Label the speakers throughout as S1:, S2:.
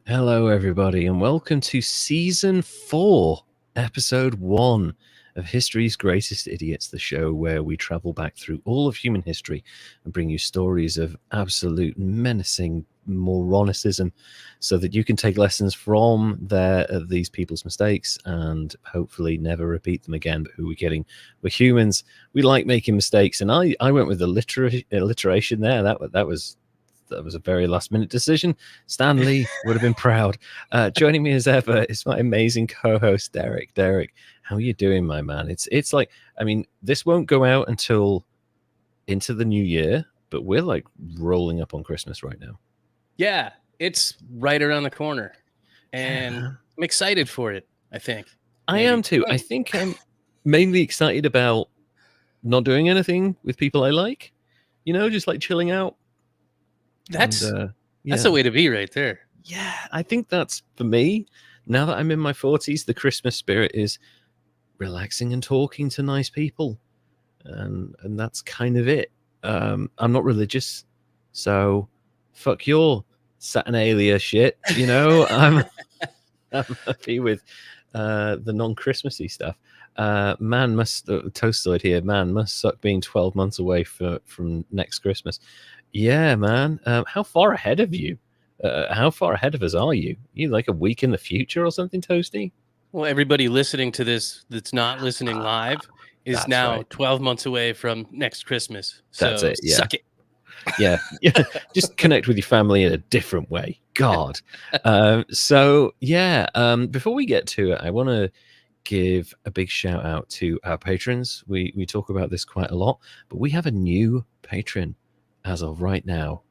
S1: Hello, everybody, and welcome to Season 4, Episode 1 of History's Greatest Idiots, the show where we travel back through all of human history and bring you stories of absolute menacing moronicism so that you can take lessons from these people's mistakes and hopefully never repeat them again. But who are we kidding? We're humans. We like making mistakes, and I went with alliteration there. That was a very last-minute decision. Stan Lee would have been proud. Joining me as ever is my amazing co-host, Derek. Derek, how are you doing, my man? It's like, I mean, this won't go out until into the new year, but we're like rolling up on Christmas right now.
S2: Yeah, it's right around the corner, and I'm excited for it, I think.
S1: I am too. I think I'm mainly excited about not doing anything with people I like, just like chilling out.
S2: That's the way to be right there.
S1: Yeah, I think that's for me. Now that I'm in my 40s, the Christmas spirit is relaxing and talking to nice people. And that's kind of it. I'm not religious, so fuck your Saturnalia shit. I'm happy with the non-Christmassy stuff. Man must suck being 12 months away from next Christmas. Yeah, man. How far ahead of you? How far ahead of us are you? You like a week in the future or something, Toasty?
S2: Well, everybody listening to this that's not listening live is now right. 12 months away from next Christmas. So
S1: that's it. Yeah.
S2: Suck it.
S1: Yeah. Just connect with your family in a different way. God. Before we get to it, I want to give a big shout out to our patrons. We talk about this quite a lot, but we have a new patron as of right now.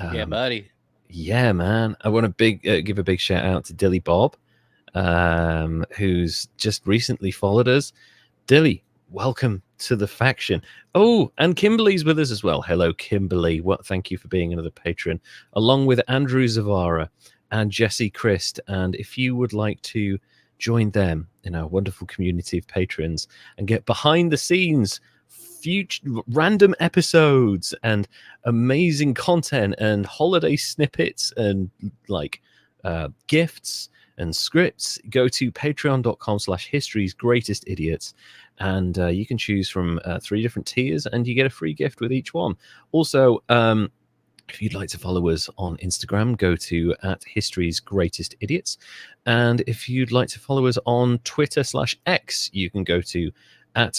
S2: Yeah, buddy.
S1: Yeah, man. I want to give a big shout out to Dilly Bob, who's just recently followed us. Dilly, welcome to the faction. Oh, and Kimberly's with us as well. Hello, Kimberly. Thank you for being another patron, along with Andrew Zavara and Jesse Christ. And if you would like to join them in our wonderful community of patrons and get behind the scenes future random episodes and amazing content and holiday snippets and gifts and scripts, go to patreon.com/history's greatest idiots, and you can choose from 3 different tiers and you get a free gift with each one. Also, if you'd like to follow us on Instagram, go to @history's greatest idiots, and if you'd like to follow us on Twitter/X, you can go to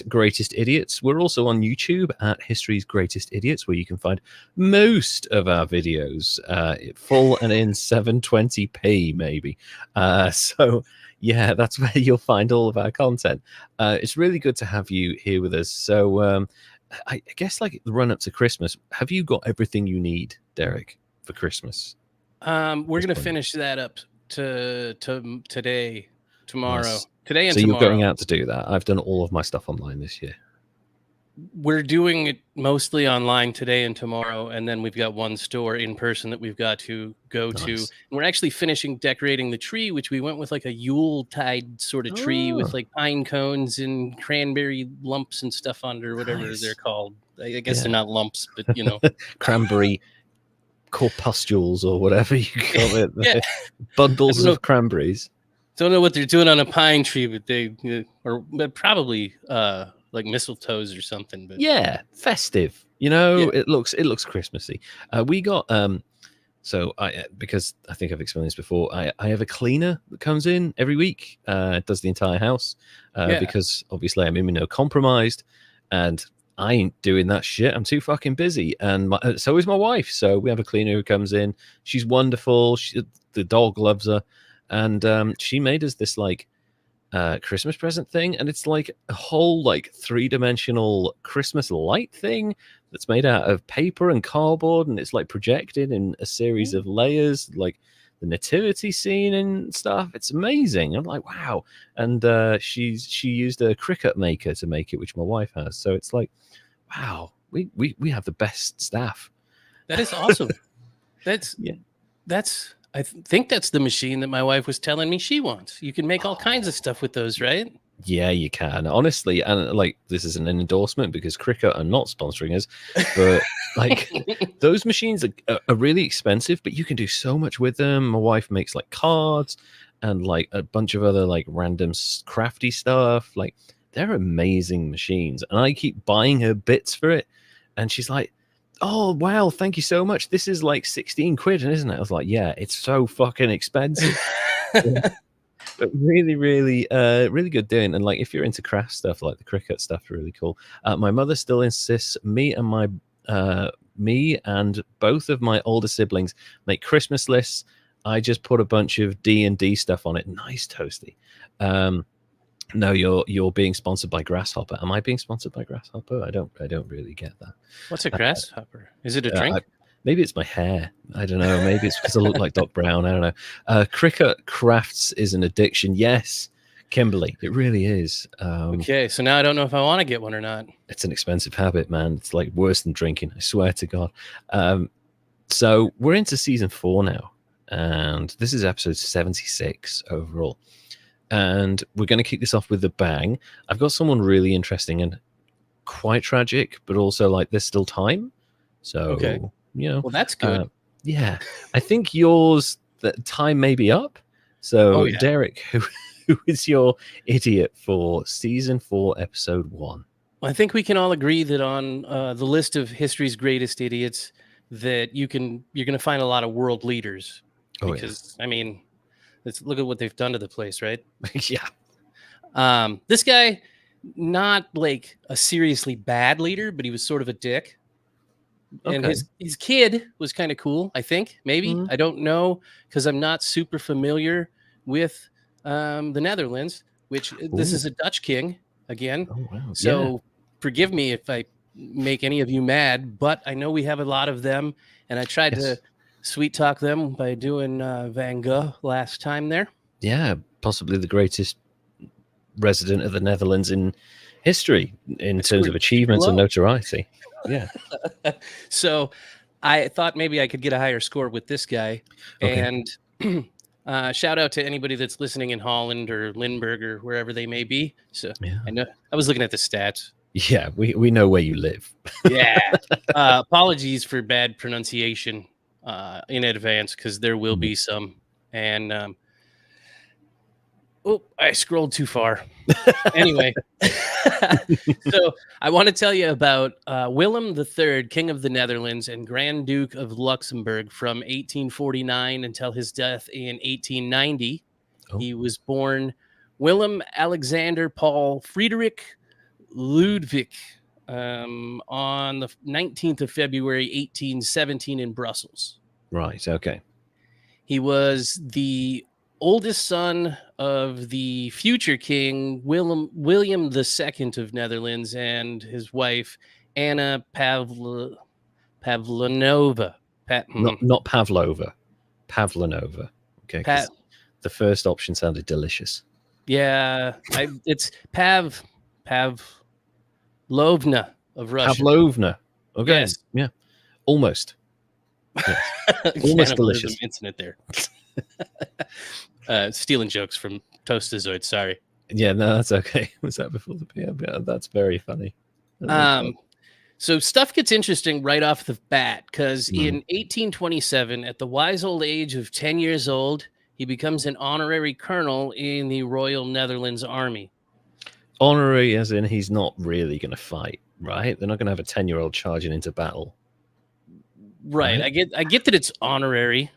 S1: @greatest idiots. We're also on YouTube @history's greatest idiots, where you can find most of our videos full and in 720p maybe. So yeah, that's where you'll find all of our content. It's really good to have you here with us. So I guess like the run up to Christmas, have you got everything you need, Derek, for Christmas?
S2: We're going to finish that up to today, tomorrow.
S1: Nice.
S2: Today and
S1: so
S2: tomorrow.
S1: You're going out to do that. I've done all of my stuff online this year.
S2: We're doing it mostly online today and tomorrow, and then we've got one store in person that we've got to go to. And we're actually finishing decorating the tree, which we went with like a Yuletide sort of tree with like pine cones and cranberry lumps and stuff under, whatever they're called. I guess they're not lumps, but
S1: cranberry corpuscules or whatever you call it. Bundles of cranberries.
S2: Don't know what they're doing on a pine tree, but but probably like mistletoes or something. But
S1: yeah, festive. It looks Christmassy. We got because I think I've explained this before. I have a cleaner that comes in every week, does the entire house because obviously I'm immunocompromised. and I ain't doing that shit. I'm too fucking busy. And so is my wife. So we have a cleaner who comes in. She's wonderful. The dog loves her. And she made us this like Christmas present thing. And it's like a whole like 3-dimensional Christmas light thing that's made out of paper and cardboard. And it's like projected in a series of layers, like the nativity scene and stuff. It's amazing. I'm like, wow. And she used a Cricut maker to make it, which my wife has. So it's like, wow, we have the best staff.
S2: That is awesome. I think that's the machine that my wife was telling me she wants. You can make all kinds of stuff with those, right?
S1: Yeah, you can, honestly. And like, this isn't an endorsement because Cricut are not sponsoring us, but like those machines are really expensive, but you can do so much with them. My wife makes like cards and like a bunch of other like random crafty stuff. Like, they're amazing machines, and I keep buying her bits for it, and she's like, oh wow, thank you so much, this is like 16 quid, isn't it? I was like, yeah, it's so fucking expensive. But really, really, really good doing. And like, if you're into craft stuff, like the Cricut stuff, really cool. My mother still insists me and both of my older siblings make Christmas lists. I just put a bunch of D&D stuff on it. Nice, Toasty. No, you're being sponsored by Grasshopper. Am I being sponsored by Grasshopper? I don't really get that.
S2: What's a grasshopper? Is it a drink?
S1: Maybe it's my hair. I don't know. Maybe it's because I look like Doc Brown. I don't know. Cricut crafts is an addiction. Yes, Kimberly, it really is.
S2: Okay, so now I don't know if I want to get one or not.
S1: It's an expensive habit, man. It's like worse than drinking. I swear to God. So we're into season 4 now, and this is episode 76 overall. And we're going to kick this off with a bang. I've got someone really interesting and quite tragic, but also like there's still time. So,
S2: okay.
S1: You know,
S2: well, that's good.
S1: Yeah, I think yours, that time may be up. So, yeah. Derek, who is your idiot for season 4, episode 1?
S2: Well, I think we can all agree that on the list of history's greatest idiots, that you're going to find a lot of world leaders. Because, I mean, let's look at what they've done to the place, right?
S1: Yeah.
S2: This guy, not like a seriously bad leader, but he was sort of a dick. And his kid was kind of cool, I think. Maybe. I don't know, because I'm not super familiar with the Netherlands, which this is a Dutch king again.
S1: Oh, wow.
S2: So forgive me if I make any of you mad, but I know we have a lot of them. And I tried to sweet talk them by doing Van Gogh last time there.
S1: Yeah, possibly the greatest resident of the Netherlands in history in terms of achievements and notoriety. Yeah.
S2: So I thought maybe I could get a higher score with this guy. And shout out to anybody that's listening in Holland or Limburg or wherever they may be. So I know I was looking at the stats.
S1: Yeah, we know where you live.
S2: Yeah. Apologies for bad pronunciation in advance, because there will be some. And I scrolled too far. Anyway, so I want to tell you about Willem III, King of the Netherlands and Grand Duke of Luxembourg from 1849 until his death in 1890. He was born Willem Alexander Paul Friedrich Ludwig on the 19th of February, 1817 in Brussels.
S1: Right, okay.
S2: He was the oldest son of the future king William II of Netherlands and his wife Anna Pavlonova.
S1: Not Pavlova. Pavlonova. Okay. The first option sounded delicious.
S2: Yeah, it's Pavlovna of Russia.
S1: Pavlovna. Okay.
S2: Yes.
S1: Yeah. Almost. Yes. Almost delicious.
S2: Incident there. Stealing jokes from Toastazoid. Sorry.
S1: Yeah, no, that's okay. Was that before the PM? Yeah, that's very funny.
S2: So stuff gets interesting right off the bat, because in 1827, at the wise old age of 10 years old, he becomes an honorary colonel in the Royal Netherlands Army.
S1: Honorary as in he's not really going to fight, right? They're not going to have a 10-year-old charging into battle.
S2: Right. I get that it's honorary,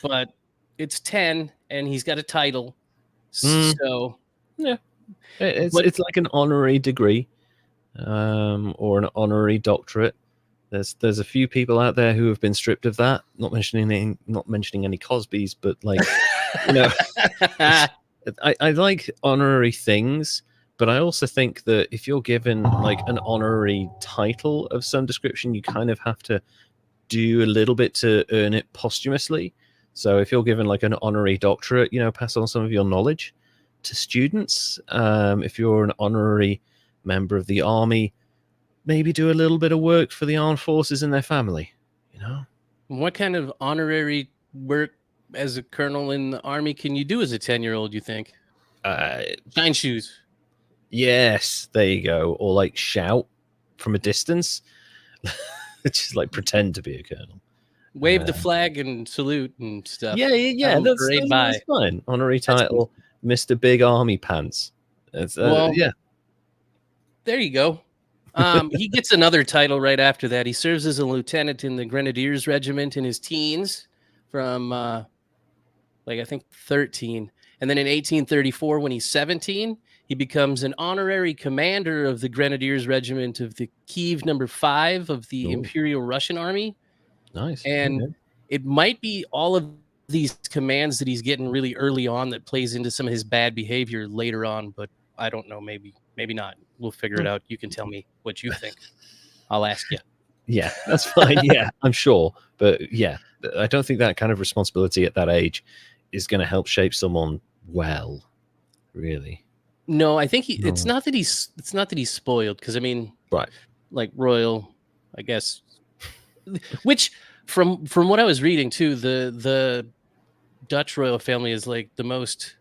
S2: but it's 10 and he's got a title. So
S1: yeah, it's like an honorary degree. or an honorary doctorate. There's a few people out there who have been stripped of that. Not mentioning any Cosbys, but like, you know, I like honorary things, but I also think that if you're given like an honorary title of some description, you kind of have to do a little bit to earn it posthumously. So if you're given like an honorary doctorate, pass on some of your knowledge to students. If you're an honorary member of the army, maybe do a little bit of work for the armed forces and their family.
S2: What kind of honorary work as a colonel in the army can you do as a 10-year-old, you think? Shine shoes.
S1: Yes, there you go. Or like shout from a distance. Just like pretend to be a colonel.
S2: Wave the flag and salute and stuff.
S1: Yeah. That's fine. Honorary title, Mr. Big Army Pants. Yeah.
S2: There you go. He gets another title right after that. He serves as a lieutenant in the Grenadiers Regiment in his teens from I think 13. And then in 1834, when he's 17, he becomes an honorary commander of the Grenadiers Regiment of the Kiev No. 5 of the Imperial Russian Army.
S1: Nice.
S2: And it might be all of these commands that he's getting really early on that plays into some of his bad behavior later on, but I don't know, maybe not. We'll figure it out. You can tell me what you think. I'll ask you.
S1: Yeah, that's fine. Yeah, I'm sure. But yeah, I don't think that kind of responsibility at that age is going to help shape someone well, really.
S2: No, I think it's not that he's spoiled, because I mean,
S1: right,
S2: like royal, I guess. Which from what I was reading too, the Dutch royal family is like the most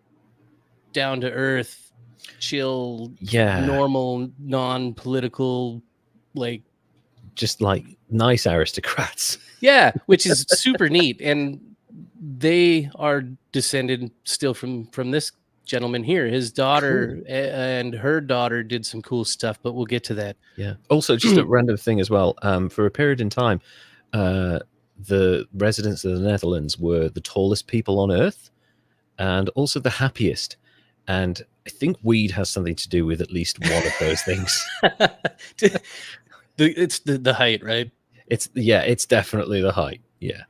S2: down to earth, chill, normal, non-political, like
S1: just like nice aristocrats.
S2: Yeah, which is super neat, and they are descended still from this gentleman here. His daughter and her daughter did some cool stuff, but we'll get to that.
S1: Yeah. Also, just a random thing as well. For a period in time, the residents of the Netherlands were the tallest people on Earth, and also the happiest. And I think weed has something to do with at least one of those things.
S2: It's the height, right?
S1: It's definitely the height. Yeah.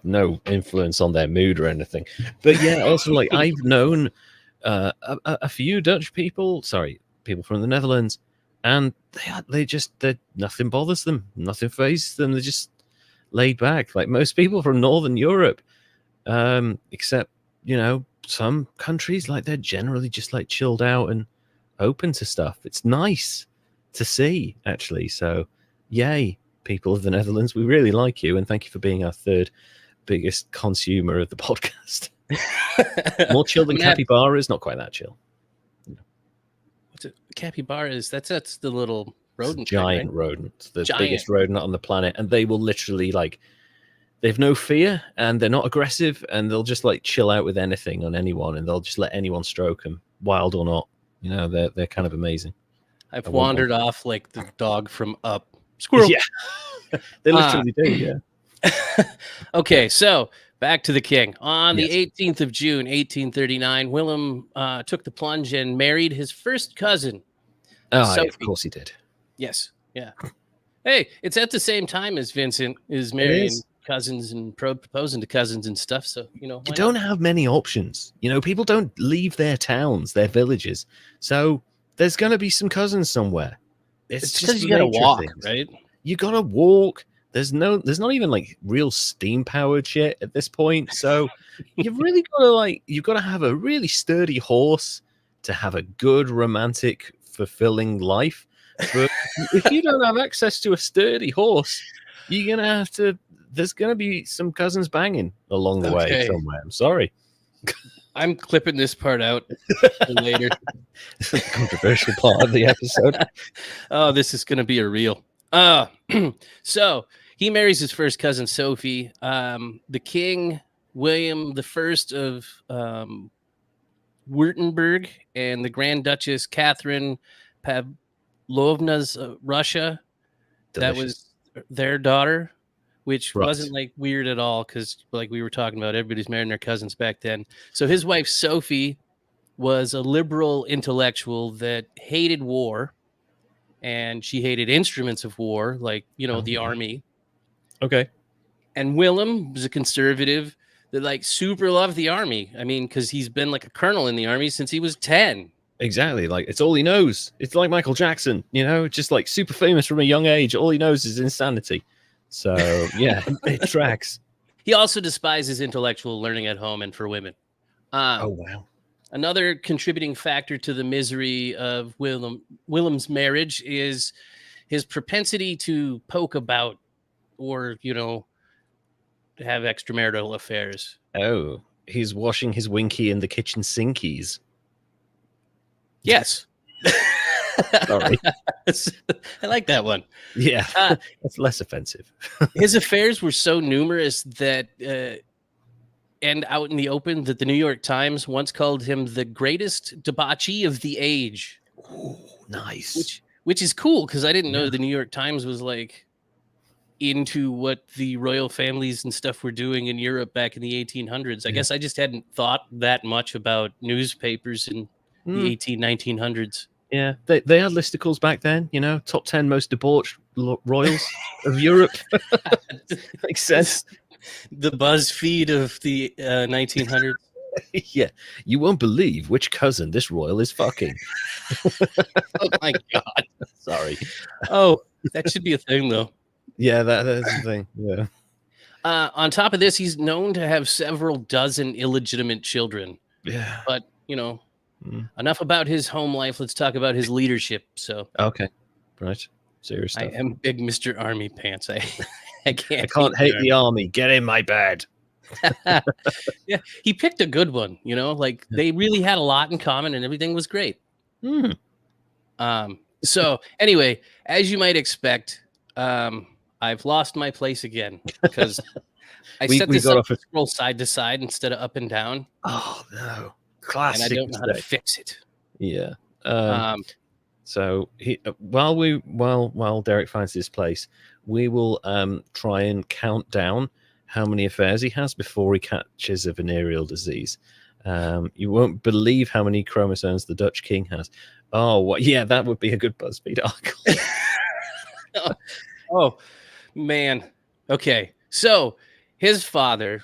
S1: No influence on their mood or anything. But yeah, also like I've known a few Dutch people from the Netherlands, and they nothing bothers them, nothing phases them. They're just laid back, like most people from Northern Europe, except some countries, like they're generally just like chilled out and open to stuff. It's nice to see, actually. So yay, people of the Netherlands, we really like you, and thank you for being our third biggest consumer of the podcast. More chill than capybaras, not quite that chill.
S2: What's it? Capybaras, that's the little rodent,
S1: giant rodent, the biggest rodent on the planet, and they will literally they've no fear, and they're not aggressive, and they'll just like chill out with anything on anyone, and they'll just let anyone stroke them, wild or not. They're kind of amazing.
S2: I've wandered off like the dog from Up. Squirrel.
S1: Yeah, they literally do. Yeah.
S2: Okay, so back to the king. On the 18th of June, 1839, Willem took the plunge and married his first cousin.
S1: Oh, yeah, of course he did.
S2: Yes. Yeah. Hey, it's at the same time as Vincent is marrying cousins and proposing to cousins and stuff. So,
S1: you don't have many options. People don't leave their towns, their villages. So there's going to be some cousins somewhere.
S2: It's because you got to walk, right?
S1: You got to walk. There's not even like real steam powered shit at this point. So you've really got to have a really sturdy horse to have a good, romantic, fulfilling life. But if you don't have access to a sturdy horse, you're going to have to, there's going to be some cousins banging along the way somewhere. I'm sorry.
S2: I'm clipping this part out for later.
S1: This is a controversial part of the episode.
S2: Oh, this is going to be a reel. So he marries his first cousin, Sophie. The king, William I of Württemberg, and the Grand Duchess, Catherine Pavlovna's Russia. Delicious. That was their daughter, which wasn't like weird at all, because like we were talking about, everybody's marrying their cousins back then. So his wife, Sophie, was a liberal intellectual that hated war. and she hated instruments of war, like, the army.
S1: Okay.
S2: And Willem was a conservative that like super loved the army. I mean, because he's been like a colonel in the army since he was 10.
S1: Exactly. Like, it's all he knows. It's like Michael Jackson, just like super famous from a young age. All he knows is insanity. So, yeah, it tracks.
S2: He also despises intellectual learning at home and for women.
S1: Oh, wow.
S2: Another contributing factor to the misery of Willem's marriage is his propensity to poke about or, have extramarital affairs.
S1: Oh, he's washing his winky in the kitchen sinkies.
S2: Yes.
S1: Sorry.
S2: I like that one.
S1: Yeah, that's less offensive.
S2: His affairs were so numerous that and out in the open that the New York Times once called him the greatest debauchee of the age.
S1: Ooh, nice.
S2: Which is cool, because I didn't know the New York Times was like into what the royal families and stuff were doing in Europe back in the 1800s. I guess I just hadn't thought that much about newspapers in the 1900s.
S1: Yeah, they had listicles back then, top 10 most debauched royals of Europe. Makes sense.
S2: The BuzzFeed of the 1900s.
S1: Yeah, you won't believe which cousin this royal is fucking.
S2: Oh my God.
S1: Sorry.
S2: Oh, that should be a thing, though.
S1: Yeah, that's the thing. Yeah.
S2: On top of this, he's known to have several dozen illegitimate children.
S1: Yeah.
S2: But, enough about his home life. Let's talk about his leadership. So,
S1: okay. Right. Serious stuff.
S2: I am big Mr. Army Pants. I can't
S1: hate the army. Get in my bed.
S2: Yeah, he picked a good one, like they really had a lot in common and everything was great. So anyway, as you might expect, I've lost my place again because I set this up to scroll side to side instead of up and down.
S1: Oh no. Classic.
S2: And I don't know how to fix it.
S1: Yeah. So while Derek finds his place, we will try and count down how many affairs he has before he catches a venereal disease. You won't believe how many chromosomes the Dutch king has. Oh, well, yeah, that would be a good BuzzFeed article.
S2: Oh, man. Okay. So his father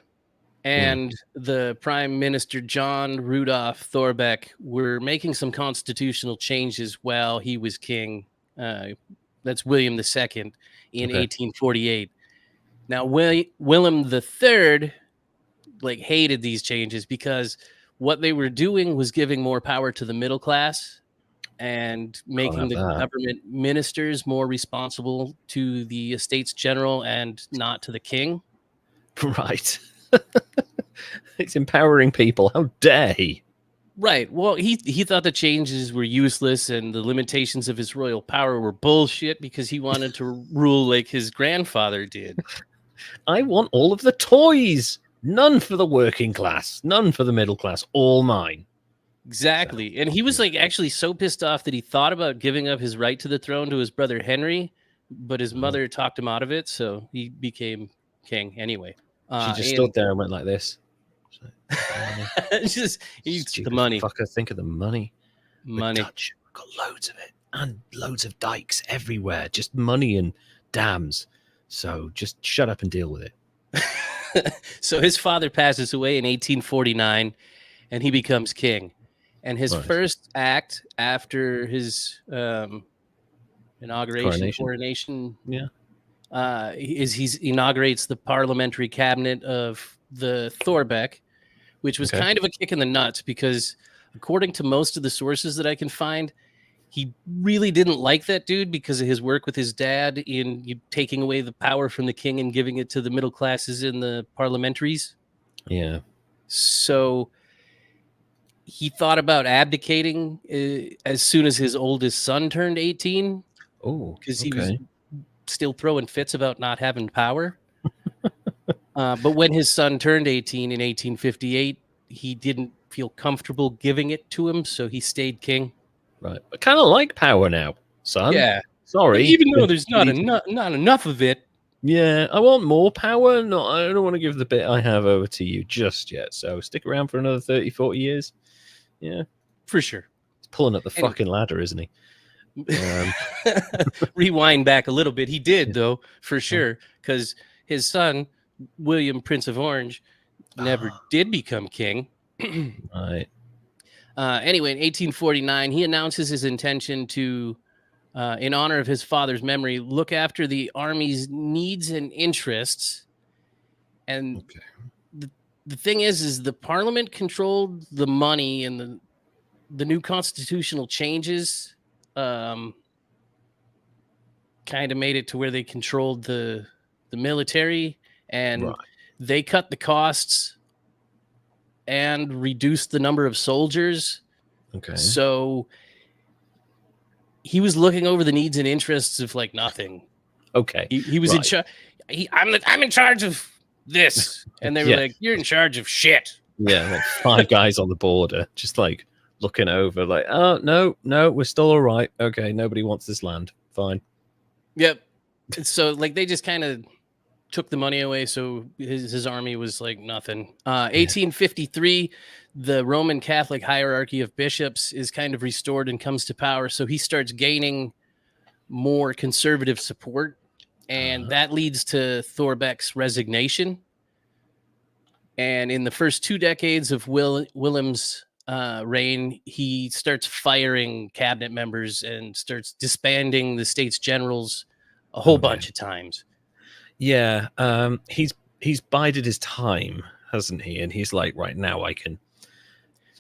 S2: and the Prime Minister John Rudolph Thorbecke were making some constitutional changes while he was king. That's William II in 1848. Now, Willem III hated these changes because what they were doing was giving more power to the middle class and making the government ministers more responsible to the Estates General and not to the king.
S1: Right. It's empowering people. How dare he?
S2: Right. Well, he thought the changes were useless and the limitations of his royal power were bullshit because he wanted to rule like his grandfather did.
S1: I want all of the toys. None for the working class. None for the middle class. All mine.
S2: Exactly. And he was actually so pissed off that he thought about giving up his right to the throne to his brother Henry, but his mother talked him out of it, so he became king anyway.
S1: She just stood there and went like this.
S2: Just eats the money.
S1: Fucker, think of the money.
S2: Money.
S1: Dutch got loads of it and loads of dikes everywhere. Just money and dams. So just shut up and deal with it.
S2: So his father passes away in 1849 and he becomes king. And his first act after his coronation, is he inaugurates the parliamentary cabinet of the Thorbecke, which was kind of a kick in the nuts because according to most of the sources that I can find, he really didn't like that dude because of his work with his dad in taking away the power from the king and giving it to the middle classes in the parliamentaries.
S1: Yeah.
S2: So he thought about abdicating as soon as his oldest son turned 18.
S1: Oh,
S2: because he was still throwing fits about not having power. But when his son turned 18 in 1858, he didn't feel comfortable giving it to him, so he stayed king.
S1: Right. I kind of like power now, son.
S2: Yeah.
S1: Sorry.
S2: Even though there's not enough of it.
S1: Yeah, I want more power. No, I don't want to give the bit I have over to you just yet. So stick around for another 30, 40 years. Yeah.
S2: For sure.
S1: He's pulling up the fucking ladder, isn't he?
S2: Rewind back a little bit. He did, though, for sure, because his son, William, Prince of Orange, never did become king.
S1: Right.
S2: Anyway, in 1849, he announces his intention to, in honor of his father's memory, look after the army's needs and interests. And
S1: Okay.
S2: the thing is the parliament controlled the money, and the new constitutional changes kind of made it to where they controlled the military, and
S1: Right.
S2: they cut the costs and reduced the number of soldiers.
S1: Okay.
S2: So he was looking over the needs and interests of like nothing.
S1: Okay.
S2: He was in charge. I'm in charge of this, and they were like, "You're in charge of shit."
S1: Yeah, like 5 guys on the border, just like looking over, like, "Oh no, we're still all right. Okay, nobody wants this land. Fine."
S2: Yep. So like they just kind of took the money away, so his army was like nothing. 1853, the Roman Catholic hierarchy of bishops is kind of restored and comes to power, so he starts gaining more conservative support, and that leads to Thorbecke's resignation. And in the first 2 decades of Willem's reign, he starts firing cabinet members and starts disbanding the States Generals a whole bunch of times.
S1: Yeah, he's bided his time, hasn't he? And he's like, right now I can.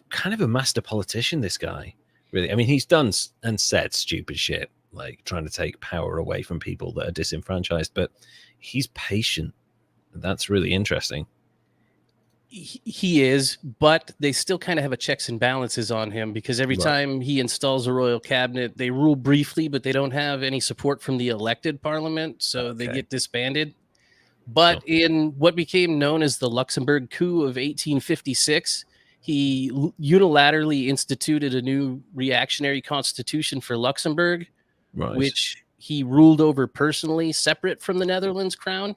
S1: Kind of a master politician, this guy. Really, I mean, he's done and said stupid shit, like trying to take power away from people that are disenfranchised. But he's patient. That's really interesting.
S2: He is, but they still kind of have a checks and balances on him, because every time he installs a royal cabinet, they rule briefly, but they don't have any support from the elected parliament, so they get disbanded. But in what became known as the Luxembourg coup of 1856, he unilaterally instituted a new reactionary constitution for Luxembourg, which he ruled over personally, separate from the Netherlands crown.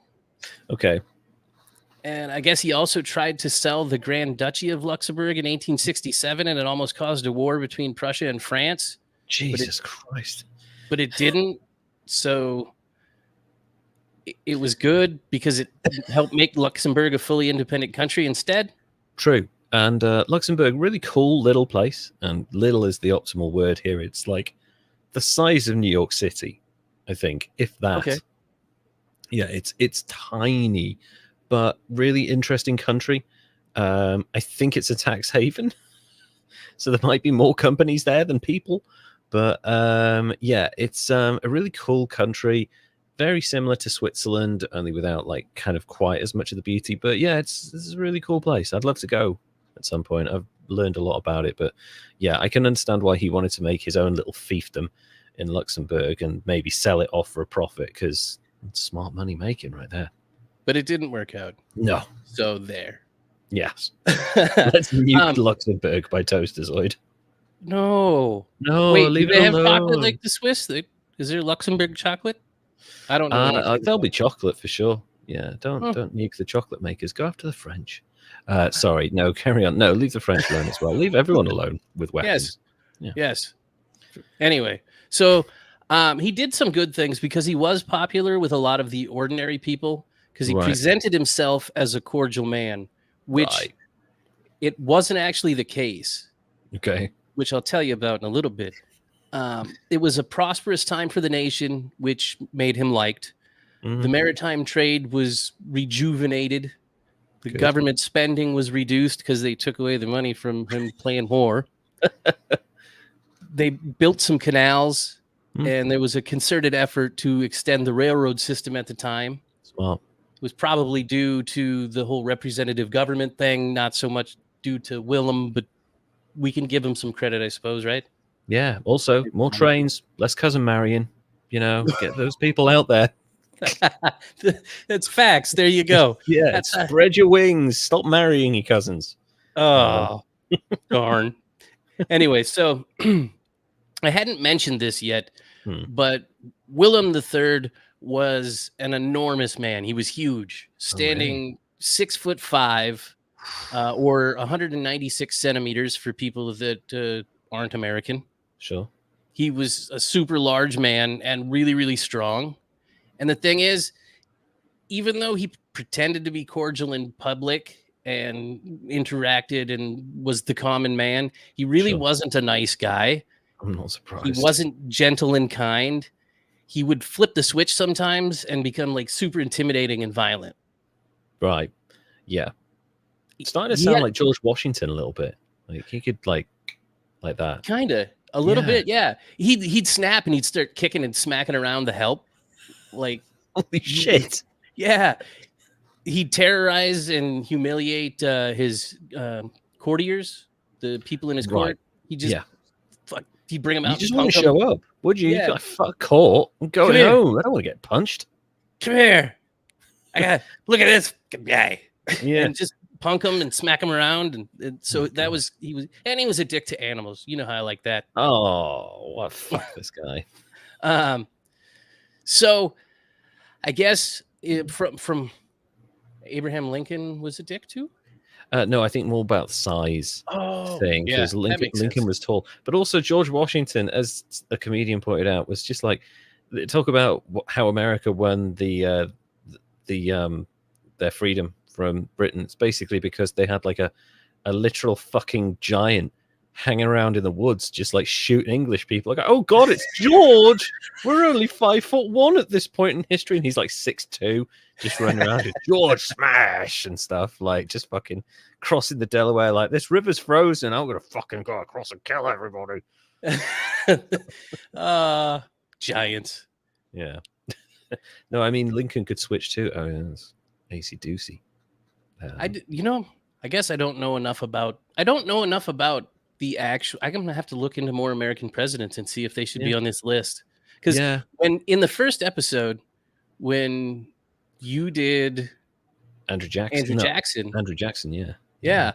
S1: Okay.
S2: And I guess he also tried to sell the Grand Duchy of Luxembourg in 1867, and it almost caused a war between Prussia and France.
S1: Jesus Christ.
S2: But it didn't. So it was good because it helped make Luxembourg a fully independent country instead.
S1: True. And Luxembourg, really cool little place. And little is the optimal word here. It's like the size of New York City, I think, if that.
S2: Okay.
S1: Yeah, it's tiny, but really interesting country. I think it's a tax haven, so there might be more companies there than people. But yeah, it's a really cool country, very similar to Switzerland, only without like kind of quite as much of the beauty. But yeah, this is a really cool place. I'd love to go at some point. I've learned a lot about it, but yeah, I can understand why he wanted to make his own little fiefdom in Luxembourg and maybe sell it off for a profit, because it's smart money making right there.
S2: But it didn't work out.
S1: No.
S2: So there.
S1: Yes. Let's nuke Luxembourg by Toasterzoid.
S2: No.
S1: Wait,
S2: do they have chocolate like the Swiss? Is there Luxembourg chocolate? I don't know.
S1: There'll be chocolate for sure. Yeah, don't nuke the chocolate makers. Go after the French. Sorry, no, carry on. No, leave the French alone as well. Leave everyone alone with weapons.
S2: Yes. Anyway, so he did some good things because he was popular with a lot of the ordinary people, because he presented himself as a cordial man, which it wasn't actually the case.
S1: Okay.
S2: Which I'll tell you about in a little bit. It was a prosperous time for the nation, which made him liked. The maritime trade was rejuvenated. The government spending was reduced because they took away the money from him playing war. They built some canals, and there was a concerted effort to extend the railroad system at the time.
S1: Smart.
S2: It was probably due to the whole representative government thing, not so much due to Willem, but we can give him some credit, I suppose, right?
S1: Yeah. Also, more trains, less cousin marrying. You know, get those people out there.
S2: That's facts. There you go.
S1: Yeah. Spread your wings. Stop marrying your cousins.
S2: Oh, darn. Anyway, so I hadn't mentioned this yet, but Willem III was an enormous man. He was huge, standing 6'5", or 196 centimeters for people that aren't American.
S1: Sure.
S2: He was a super large man and really, really strong. And the thing is, even though he pretended to be cordial in public and interacted and was the common man, he really
S1: Sure.
S2: wasn't a nice guy.
S1: I'm not
S2: He
S1: surprised.
S2: wasn't gentle and kind. He would flip the switch sometimes and become like super intimidating and violent.
S1: Right. Yeah. It's starting to
S2: He
S1: sound
S2: had
S1: like George Washington a little bit. Like he could like that.
S2: kind of a little
S1: Yeah.
S2: bit, yeah. He'd snap and he'd start kicking and smacking around the help. Like,
S1: Holy shit.
S2: yeah. He'd terrorize and humiliate his courtiers, the people in his
S1: Right.
S2: court. He just he'd bring them out.
S1: You just
S2: and
S1: want to
S2: punk
S1: show up, would you?
S2: Yeah.
S1: You'd be like, fuck court. I'm going
S2: Come here.
S1: home. I don't want to get punched.
S2: Come here. I got look at this guy.
S1: Yeah.
S2: And just punk him and smack him around. And so
S1: Oh,
S2: that
S1: God.
S2: was he was a dick to animals. You know how I like that.
S1: Oh, what fuck this guy.
S2: So I guess from Abraham Lincoln was a dick too?
S1: No, I think more about size thing,
S2: yeah,
S1: because
S2: that makes
S1: Lincoln
S2: sense.
S1: was tall, but also George Washington, as a comedian pointed out, was just like, talk about how America won their freedom from Britain. It's basically because they had like a literal fucking giant hanging around in the woods, just like shooting English people. Like, oh God, it's George. We're only 5'1" at this point in history, and he's like 6'2", just running around with George smash and stuff, like just fucking crossing the Delaware. Like, this river's frozen. I'm gonna fucking go across and kill everybody.
S2: Giants.
S1: Yeah. No, I mean Lincoln could switch too. Oh, yeah, that's AC Doocy.
S2: I guess I don't know enough about the actual. I'm gonna have to look into more American presidents and see if they should be on this list. Because when in the first episode, when you did
S1: Andrew Jackson,
S2: yeah,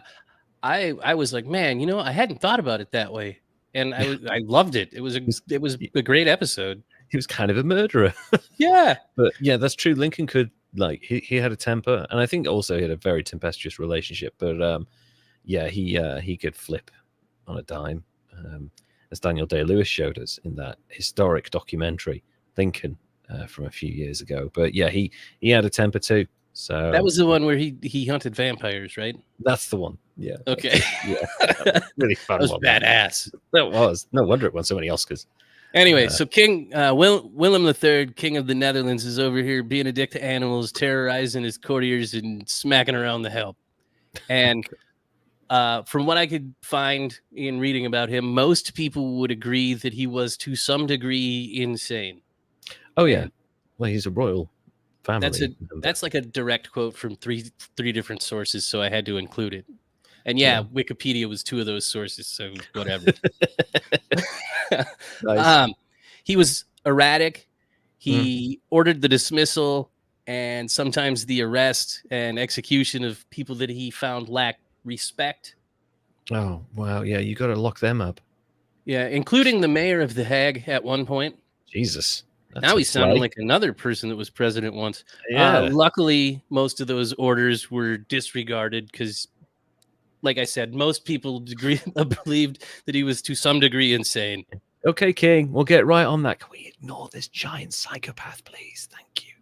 S2: I was like, man, I hadn't thought about it that way, and I loved it. It was a great episode.
S1: He was kind of a murderer.
S2: Yeah,
S1: but yeah, that's true. Lincoln could, like, he had a temper, and I think also he had a very tempestuous relationship. But yeah, he could flip on a dime, as Daniel Day-Lewis showed us in that historic documentary Lincoln from a few years ago. But yeah, he had a temper too. So
S2: that was the one where he hunted vampires, right?
S1: That's the one. Yeah.
S2: Okay.
S1: Yeah. Really fun.
S2: That was badass.
S1: That was. No wonder it won so many Oscars.
S2: Anyway, so King Willem III, King of the Netherlands, is over here being a dick to animals, terrorizing his courtiers and smacking around the help. And from what I could find in reading about him, most people would agree that he was to some degree insane.
S1: Oh yeah. Well, he's a royal family.
S2: That's like a direct quote from three different sources, so I had to include it. And yeah, Wikipedia was two of those sources, so whatever.
S1: Nice.
S2: He was erratic. He ordered the dismissal and sometimes the arrest and execution of people that he found lacked respect.
S1: Oh, wow. Yeah, you got to lock them up.
S2: Yeah, including the mayor of The Hague at one point.
S1: Jesus.
S2: Now he's sounding like another person that was president once.
S1: Yeah.
S2: Luckily, most of those orders were disregarded because, like I said, most people believed that he was to some degree insane.
S1: Okay, King, we'll get right on that. Can we ignore this giant psychopath, please? Thank you.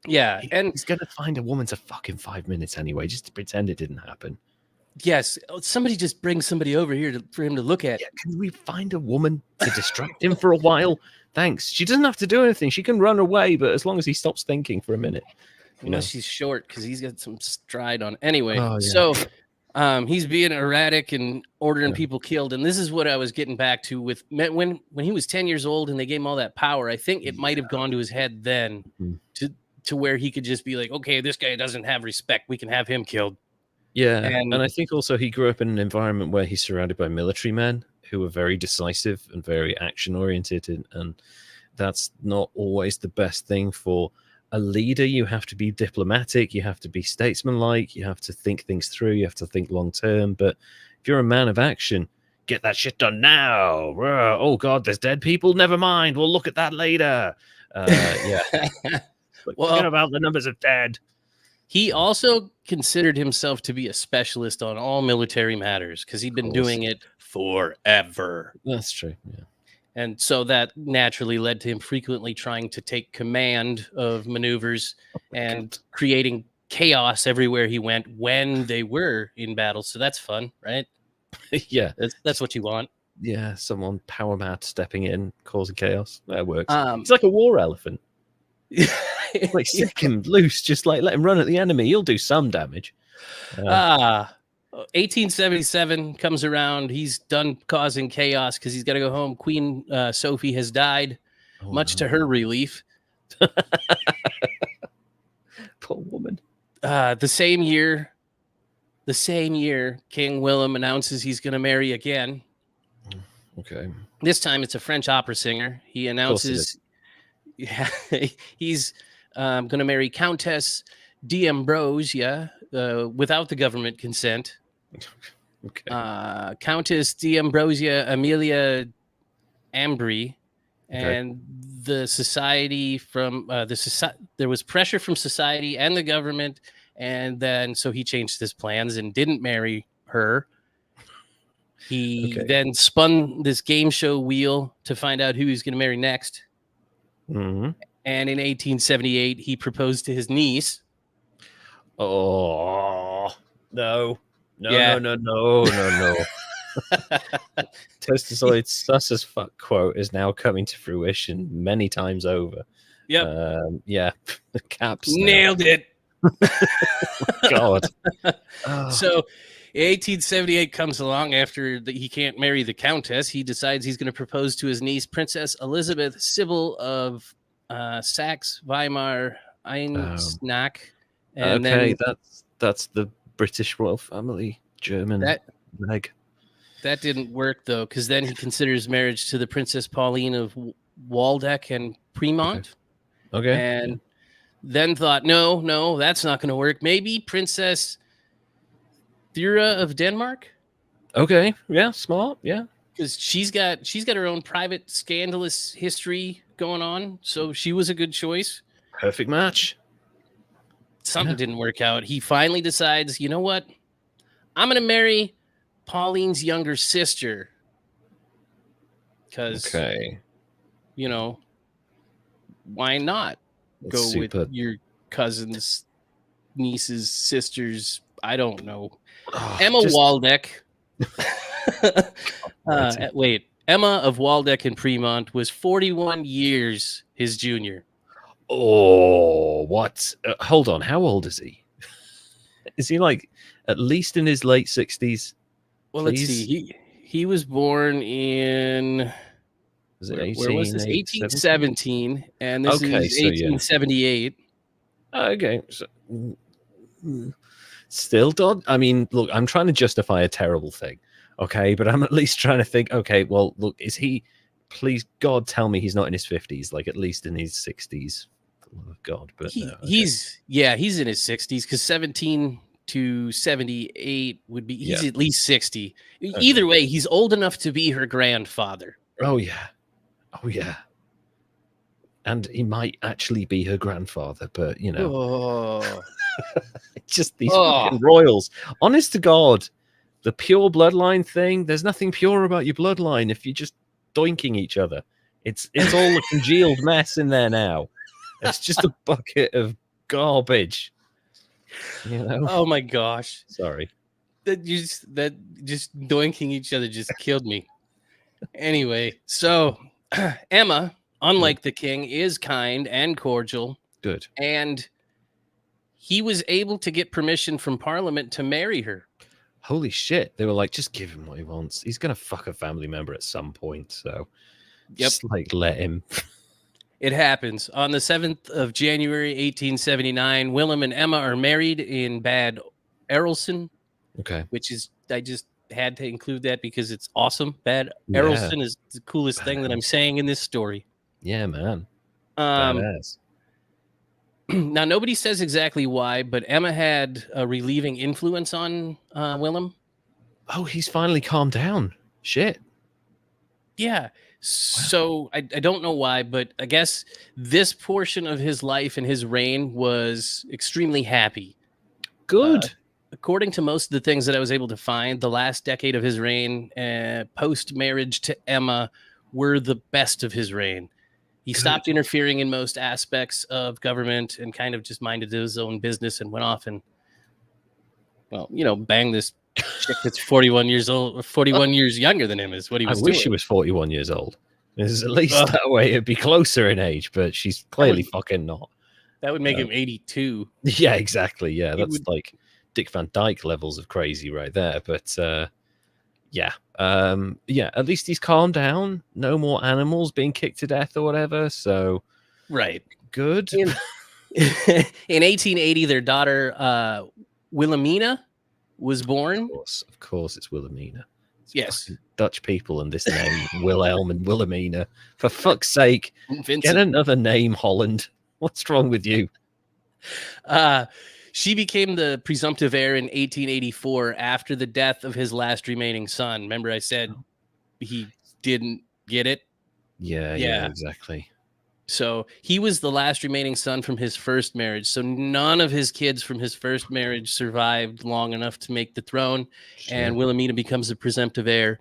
S2: Yeah, and
S1: he's going to find a woman to fuck in 5 minutes anyway, just to pretend it didn't happen.
S2: Yes, somebody just bring somebody over here for him to look at.
S1: Yeah, can we find a woman to distract him for a while? Thanks. She doesn't have to do anything. She can run away, but as long as he stops thinking for a minute.
S2: Unless she's short, because he's got some stride on. Anyway,
S1: yeah.
S2: So he's being erratic and ordering people killed. And this is what I was getting back to with when he was 10 years old and they gave him all that power. I think it might have gone to his head then to where he could just be like, okay, this guy doesn't have respect. We can have him killed.
S1: Yeah. And I think also he grew up in an environment where he's surrounded by military men who are very decisive and very action oriented. And that's not always the best thing for a leader. You have to be diplomatic. You have to be statesmanlike. You have to think things through. You have to think long term. But if you're a man of action, get that shit done now. Oh God, there's dead people. Never mind. We'll look at that later. Yeah. Forget about the numbers of dead.
S2: He also considered himself to be a specialist on all military matters because he'd been doing it forever.
S1: That's true. Yeah.
S2: And so that naturally led to him frequently trying to take command of maneuvers and creating chaos everywhere he went when they were in battle. So that's fun, right?
S1: Yeah.
S2: That's what you want.
S1: Yeah, someone power mad stepping in, causing chaos. That works.
S2: Um,
S1: It's like a war elephant. Like, sick him loose, just like let him run at the enemy. He'll do some damage.
S2: 1877 comes around. He's done causing chaos because he's got to go home. Queen Sophie has died, much to her relief.
S1: Poor woman.
S2: The same year, King Willem announces he's going to marry again.
S1: Okay.
S2: This time it's a French opera singer. He announces he's going to marry Countess d'Ambrosia without the government consent.
S1: Okay.
S2: Countess d'Ambrosia Amelia Ambry, and the society from there was pressure from society and the government, and then so he changed his plans and didn't marry her. He then spun this game show wheel to find out who he's going to marry next.
S1: Mm-hmm.
S2: And in 1878, he proposed to his niece.
S1: Oh, no.
S2: Yeah.
S1: No. Testozoid's sus as fuck quote is now coming to fruition many times over.
S2: Yep.
S1: Yeah. Caps.
S2: Nailed it.
S1: God.
S2: So 1878 comes along after he can't marry the Countess. He decides he's going to propose to his niece, Princess Elizabeth Sybil of Saxe, Weimar, Eisenach. And then
S1: that's the British royal family, German leg.
S2: That didn't work, though, because then he considers marriage to the Princess Pauline of Waldeck and Piedmont.
S1: Okay.
S2: And then thought, no, that's not going to work. Maybe Princess Thyra of Denmark.
S1: Okay. Yeah. Smart. Yeah.
S2: Because she's got her own private scandalous history going on, so she was a good choice.
S1: Perfect match.
S2: Something didn't work out. He finally decides, you know what? I'm going to marry Pauline's younger sister. Because, why not go with your cousin's, niece's, sister's, I don't know. Emma Waldeck. Emma of Waldeck and Piedmont was 41 years his junior.
S1: Oh, what? Hold on. How old is he? Is he like at least in his late 60s?
S2: Well, let's see. He was born in...
S1: Was it 18,
S2: where was this? 1817, and this is 1878.
S1: Okay. So, still, Dodd? I mean, look, I'm trying to justify a terrible thing, okay? But I'm at least trying to think, okay, well, look, is he... Please, God, tell me he's not in his 50s, like at least in his 60s. Oh, God, but
S2: he's in his 60s, because 17 to 78 would be... He's at least 60. Okay. Either way, he's old enough to be her grandfather.
S1: Oh, yeah. And he might actually be her grandfather, but, just these fucking royals. Honest to God, the pure bloodline thing, there's nothing pure about your bloodline if you're just doinking each other. It's all a congealed mess in there now. It's just a bucket of garbage.
S2: Oh my gosh.
S1: Sorry.
S2: That just doinking each other just killed me. Anyway, so Emma, unlike the king, is kind and cordial.
S1: Good.
S2: And he was able to get permission from Parliament to marry her.
S1: Holy shit. They were like, just give him what he wants. He's going to fuck a family member at some point. So just let him.
S2: It happens. On the 7th of January, 1879, Willem and Emma are married in Bad Arolsen.
S1: Okay.
S2: Which is, I just had to include that because it's awesome. Bad Arolsen is the coolest thing that I'm saying in this story.
S1: Yeah, man. Badass.
S2: Now, nobody says exactly why, but Emma had a relieving influence on Willem.
S1: Oh, he's finally calmed down. Shit.
S2: Yeah. So I don't know why, but I guess this portion of his life and his reign was extremely happy.
S1: Good.
S2: According to most of the things that I was able to find, the last decade of his reign, post-marriage to Emma, were the best of his reign. He stopped interfering in most aspects of government and kind of just minded his own business and went off and, well, banged this chick that's 41 years old, 41 years younger than him is what he was doing.
S1: I wish she was 41 years old. At least that way it'd be closer in age, but she's clearly fucking not.
S2: That would make him 82.
S1: Yeah, exactly. Yeah, that's like Dick Van Dyke levels of crazy right there. But yeah, at least he's calmed down. No more animals being kicked to death or whatever. So,
S2: right,
S1: good.
S2: In 1880, their daughter Wilhelmina was born.
S1: Of course, it's Wilhelmina. It's
S2: yes,
S1: Dutch people and this name Wilhelm and Wilhelmina. For fuck's sake,
S2: Vincent.
S1: Get another name, Holland. What's wrong with you?
S2: She became the presumptive heir in 1884 after the death of his last remaining son. Remember, I said he didn't get it?
S1: Yeah, exactly.
S2: So he was the last remaining son from his first marriage. So none of his kids from his first marriage survived long enough to make the throne. Sure. And Wilhelmina becomes the presumptive heir.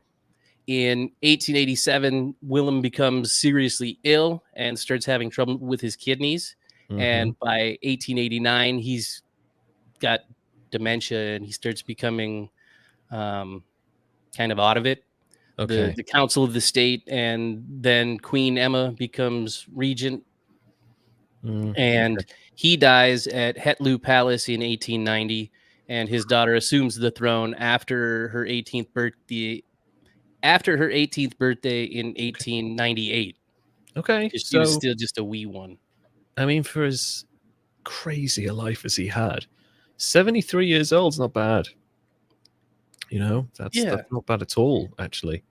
S2: In 1887, Willem becomes seriously ill and starts having trouble with his kidneys. Mm-hmm. And by 1889, he's got dementia and he starts becoming kind of out of it. Okay. The Council of the State, and then Queen Emma becomes regent. And he dies at Hetlu Palace in 1890, and his daughter assumes the throne after her 18th birthday. After her 18th birthday in 1898.
S1: Okay,
S2: she was still just a wee one.
S1: I mean, for as crazy a life as he had, 73 years old's not bad. That's not bad at all, actually.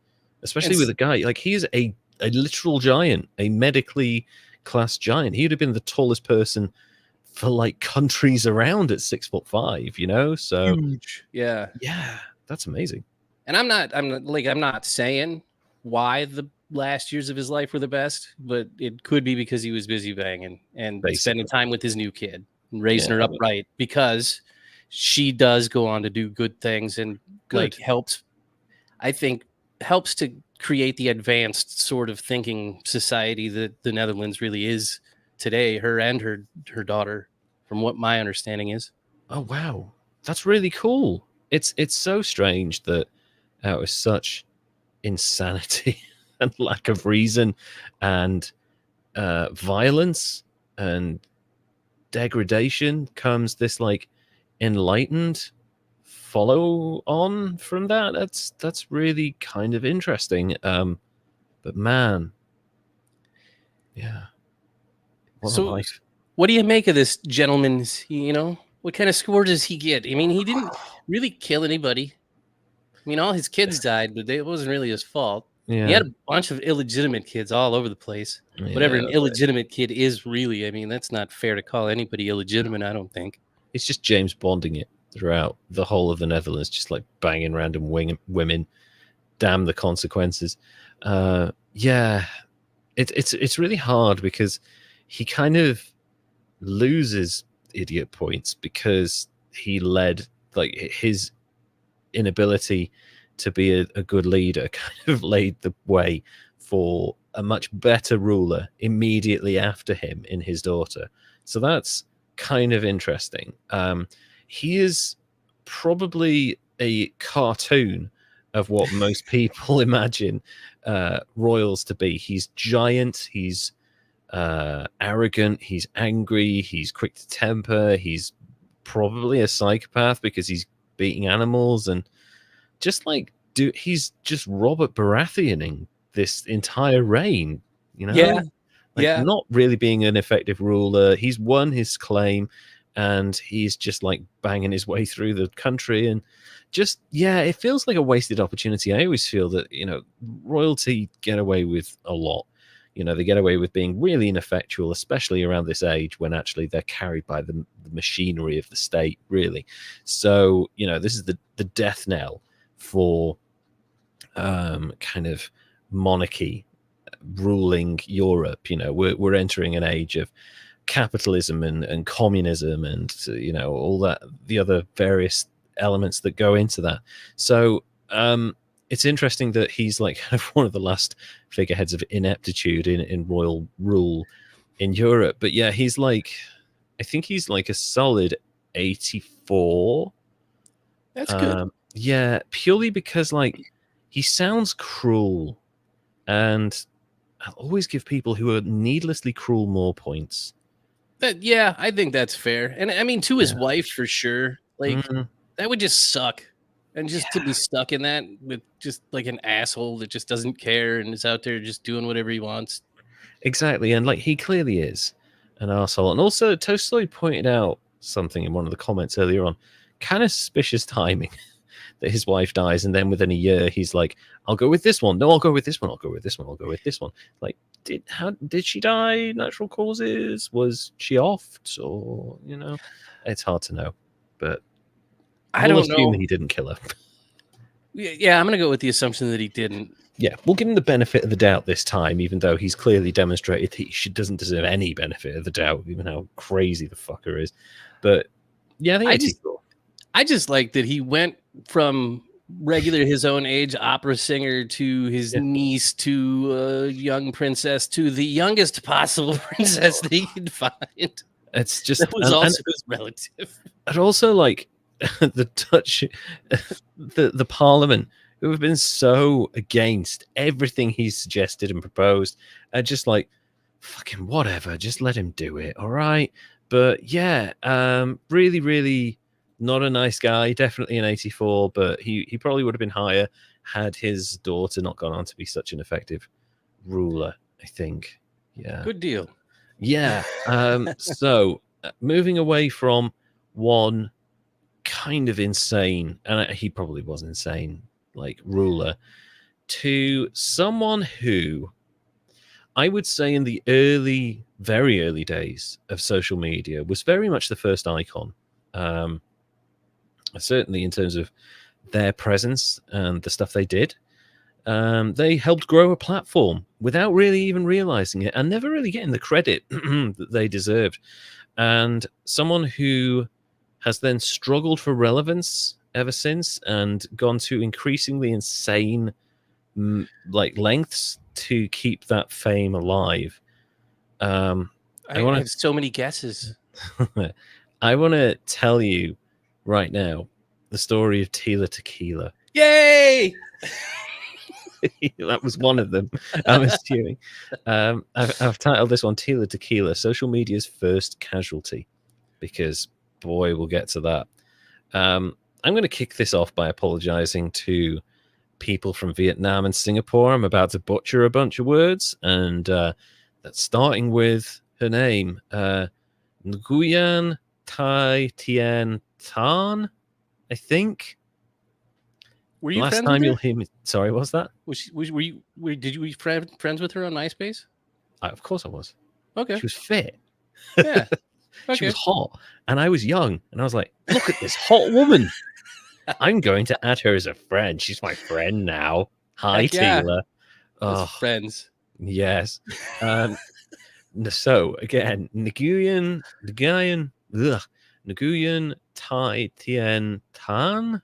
S1: Especially with a guy like he's a literal giant, a medically classed giant. He would have been the tallest person for like countries around at 6'5", So
S2: huge. Yeah,
S1: that's amazing.
S2: And I'm not saying why the last years of his life were the best, but it could be because he was busy banging and spending time with his new kid and raising her up right, because she does go on to do good things and helps to create the advanced sort of thinking society that the Netherlands really is today, her and her daughter, from what my understanding is.
S1: Oh, wow. That's really cool. It's so strange that out of such insanity and lack of reason and violence and degradation comes this like enlightened follow on from that. That's really kind of interesting. But man, yeah.
S2: What do you make of this gentleman's? What kind of score does he get? I mean, he didn't really kill anybody. I mean, all his kids died, but it wasn't really his fault. Yeah. He had a bunch of illegitimate kids all over the place. Yeah, whatever an illegitimate kid is, really. I mean, that's not fair to call anybody illegitimate, I don't think.
S1: It's just James Bonding it throughout the whole of the Netherlands, just like banging random women. Damn the consequences. It's really hard because he kind of loses idiot points because he led like his inability to be a good leader kind of laid the way for a much better ruler immediately after him in his daughter. So that's kind of interesting. He is probably a cartoon of what most people imagine royals to be. He's giant, he's arrogant, he's angry, he's quick to temper, he's probably a psychopath because he's beating animals and just like he's just Robert Baratheoning this entire reign, not really being an effective ruler. He's won his claim and he's just like banging his way through the country and just it feels like a wasted opportunity. I always feel that royalty get away with a lot. They get away with being really ineffectual, especially around this age when actually they're carried by the machinery of the state, really. So, this is the death knell for kind of monarchy ruling Europe. We're entering an age of capitalism and communism and, all that, the other various elements that go into that. So, it's interesting that he's like one of the last figureheads of ineptitude in royal rule in Europe. But yeah, he's like, I think he's like a solid 84.
S2: That's good.
S1: Yeah, purely because like he sounds cruel, and I'll always give people who are needlessly cruel more points.
S2: Yeah, I think that's fair. And I mean, to his wife for sure. Like that would just suck. And just to be stuck in that with just like an asshole that just doesn't care and is out there just doing whatever he wants.
S1: Exactly, and like he clearly is an asshole. And also, Tolstoy pointed out something in one of the comments earlier on, kind of suspicious timing that his wife dies, and then within a year he's like, "I'll go with this one. No, I'll go with this one. I'll go with this one. I'll go with this one." Like, did she die? Natural causes? Was she offed? Or it's hard to know. But
S2: I don't
S1: assume
S2: know.
S1: He didn't kill her.
S2: Yeah, I'm gonna go with the assumption that he didn't.
S1: Yeah, we'll give him the benefit of the doubt this time, even though he's clearly demonstrated he doesn't deserve any benefit of the doubt, even how crazy the fucker is. But yeah,
S2: I just like that he went from regular his own age opera singer to his niece to a young princess to the youngest possible princess that he could find.
S1: It's just
S2: that was also his relative.
S1: And also like the Dutch, the Parliament, who have been so against everything he's suggested and proposed, are just like, fucking whatever, just let him do it, all right? But yeah, really, really not a nice guy. Definitely an 84, but he probably would have been higher had his daughter not gone on to be such an effective ruler, I think. Yeah.
S2: Good deal.
S1: Yeah. So moving away from one kind of insane, and he probably was insane, like ruler, to someone who I would say in the very early days of social media was very much the first icon. Certainly in terms of their presence and the stuff they did. They helped grow a platform without really even realizing it and never really getting the credit that they deserved. And someone who has then struggled for relevance ever since and gone to increasingly insane like lengths to keep that fame alive.
S2: I have so many guesses.
S1: I want to tell you right now the story of Tila Tequila.
S2: Yay!
S1: That was one of them. I'm assuming. I've titled this one Tila Tequila, social media's first casualty, because boy, we'll get to that. I'm going to kick this off by apologizing to people from Vietnam and Singapore. I'm about to butcher a bunch of words, and that's starting with her name, Nguyen Thai Tien Tan, I think.
S2: Were you
S1: last time you'll hear me? Sorry, what's that?
S2: Did you be friends with her on MySpace?
S1: Of course I was.
S2: Okay.
S1: She was fit.
S2: Yeah. Okay.
S1: She was hot, and I was young, and I was like, look at this hot woman. I'm going to add her as a friend. She's my friend now. Hi, Tila.
S2: Oh, friends.
S1: Yes. So again, Nguyen Thai Tien Tan,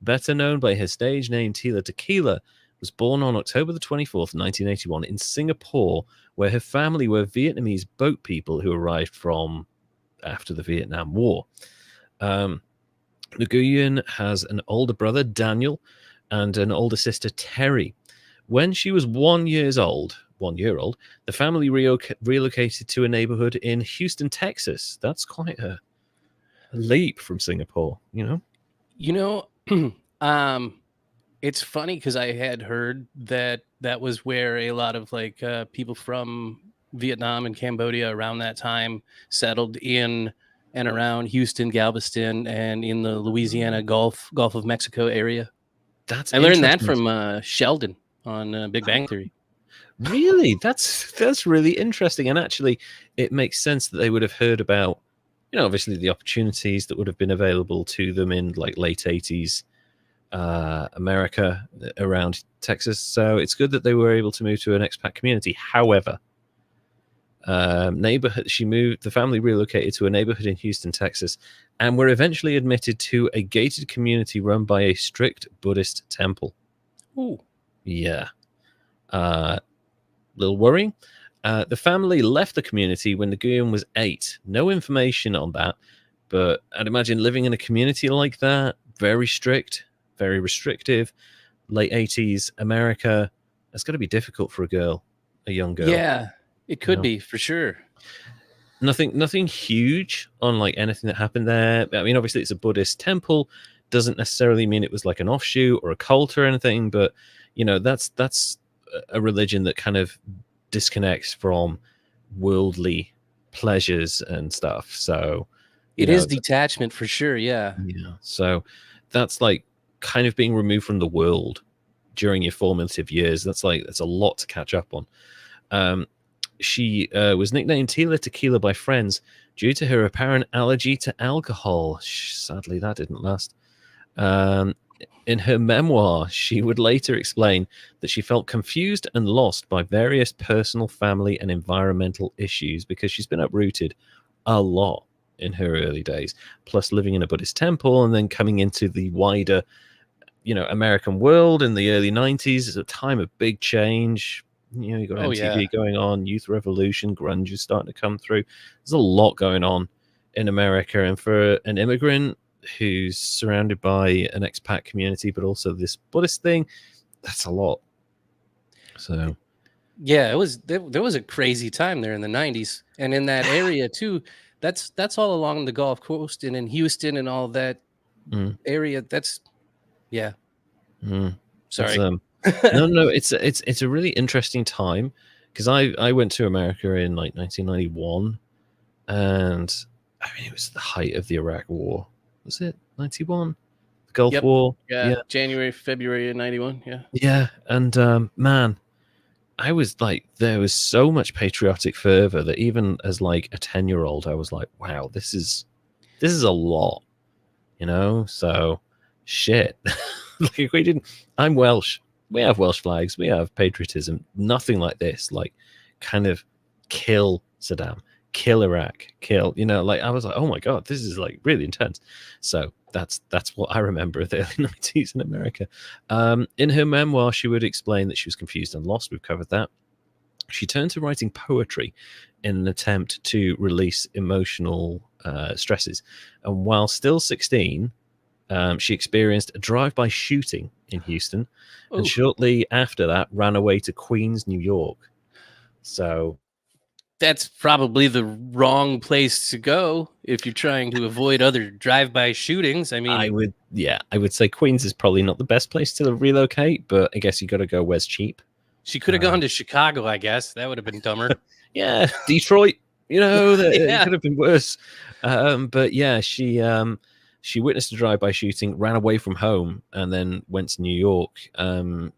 S1: better known by her stage name Tila Tequila, was born on October the 24th, 1981 in Singapore, where her family were Vietnamese boat people who arrived from after the Vietnam War. Nguyen has an older brother, Daniel, and an older sister, Terry. When she was 1 year old, the family relocated to a neighborhood in Houston, Texas. That's quite a leap from Singapore,
S2: It's funny because I had heard that was where a lot of like people from Vietnam and Cambodia around that time settled in and around Houston, Galveston, and in the Louisiana Gulf of Mexico area. I learned that from Sheldon on Big Bang Theory.
S1: Really? That's really interesting. And actually, it makes sense that they would have heard about, obviously the opportunities that would have been available to them in like late 80s America around Texas. So it's good that they were able to move to an expat community. However, the family relocated to a neighborhood in Houston, Texas, and were eventually admitted to a gated community run by a strict Buddhist temple.
S2: Ooh.
S1: Yeah. Little worrying. The family left the community when Nguyen was 8. No information on that, but I'd imagine living in a community like that, very strict, very restrictive, late 80s America, that's got to be difficult for a young girl.
S2: Yeah, it
S1: You
S2: could
S1: know?
S2: be for sure.
S1: Nothing huge on like anything that happened there. I mean, obviously it's a Buddhist temple, doesn't necessarily mean it was like an offshoot or a cult or anything, but that's a religion that kind of disconnects from worldly pleasures and stuff. So, you
S2: It is
S1: know,
S2: detachment for sure. Yeah.
S1: yeah. So that's like kind of being removed from the world during your formative years. That's a lot to catch up on. She was nicknamed Tila Tequila by friends due to her apparent allergy to alcohol. Sadly, that didn't last. Um, in her memoir, she would later explain that she felt confused and lost by various personal, family, and environmental issues because she's been uprooted a lot in her early days, plus living in a Buddhist temple and then coming into the wider, American world in the early 90s is a time of big change. You got
S2: Oh yeah.
S1: MTV going on, youth revolution, grunge is starting to come through. There's a lot going on in America, and for an immigrant who's surrounded by an expat community, but also this Buddhist thing, that's a lot. So
S2: Yeah, it was there was a crazy time there in the 90s and in that area too. That's all along the Gulf Coast and in Houston and all that
S1: mm,
S2: area. That's yeah.
S1: mm, it's
S2: Sorry.
S1: no, it's a really interesting time because I went to America in like 1991, and I mean it was the height of the Iraq War. Was it 91? The Gulf
S2: Yep.
S1: War?
S2: Yeah.
S1: Yeah,
S2: January, February of 91. Yeah.
S1: yeah, and man, I was like, there was so much patriotic fervor that even as like a 10-year-old, I was like, wow, this is a lot, So shit. Like we didn't. I'm Welsh. We have Welsh flags. We have patriotism. Nothing like this. Like, kind of kill Saddam, kill Iraq, kill. Like I was like, oh my god, this is like really intense. So that's what I remember of the early 90s in America. In her memoir, she would explain that she was confused and lost. We've covered that. She turned to writing poetry in an attempt to release emotional stresses. And while still 16, she experienced a drive-by shooting in Houston, and
S2: Oh,
S1: shortly after that, ran away to Queens, New York. So
S2: that's probably the wrong place to go if you're trying to avoid other drive-by shootings. I mean,
S1: I would say Queens is probably not the best place to relocate, but I guess you got to go where's cheap.
S2: she could have gone to Chicago, I guess. That would have been dumber.
S1: Yeah, Detroit. It
S2: Yeah.
S1: could have been worse. But yeah, she witnessed a drive-by shooting, ran away from home, and then went to New York.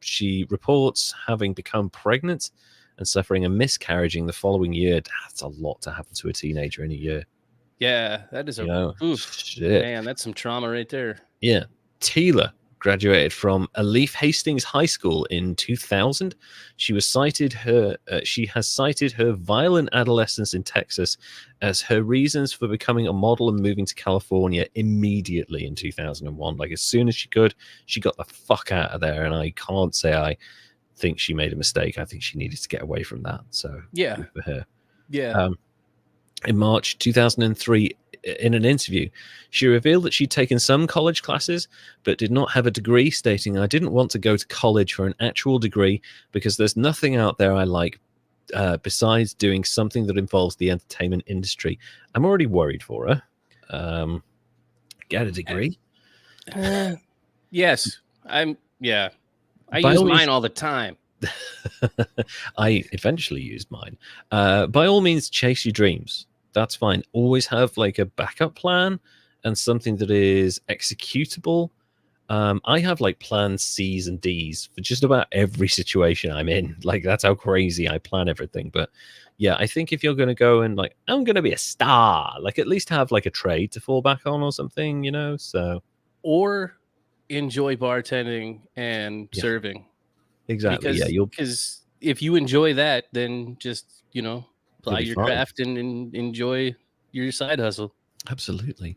S1: She reports having become pregnant and suffering a miscarriage in the following year. That's a lot to happen to a teenager in a year.
S2: Yeah, that is oof,
S1: Shit.
S2: man, that's some trauma right there.
S1: Yeah. Tila graduated from Alif Hastings High School in 2000. She has cited her violent adolescence in Texas as her reasons for becoming a model and moving to California immediately in 2001. Like as soon as she could, she got the fuck out of there. And I can't say I think she made a mistake. I think she needed to get away from that. So
S2: Yeah.
S1: good for her.
S2: Yeah.
S1: In March 2003, in an interview, she revealed that she'd taken some college classes but did not have a degree, stating, I didn't want to go to college for an actual degree because there's nothing out there I like besides doing something that involves the entertainment industry. I'm already worried for her. Get a degree?
S2: Yes. Yeah. I
S1: By
S2: use
S1: all means,
S2: mine all the time.
S1: I eventually used mine. By all means, chase your dreams. That's fine. Always have like a backup plan and something that is executable. I have like plans C's and D's for just about every situation I'm in. Like that's how crazy I plan everything. But yeah, I think if you're going to go and like, I'm going to be a star, like at least have like a trade to fall back on or something, So
S2: Or enjoy bartending and
S1: yeah,
S2: serving.
S1: exactly. Yeah,
S2: Because if you enjoy that, then just,
S1: you'll
S2: apply
S1: be
S2: your
S1: fine.
S2: craft and enjoy your side hustle.
S1: Absolutely.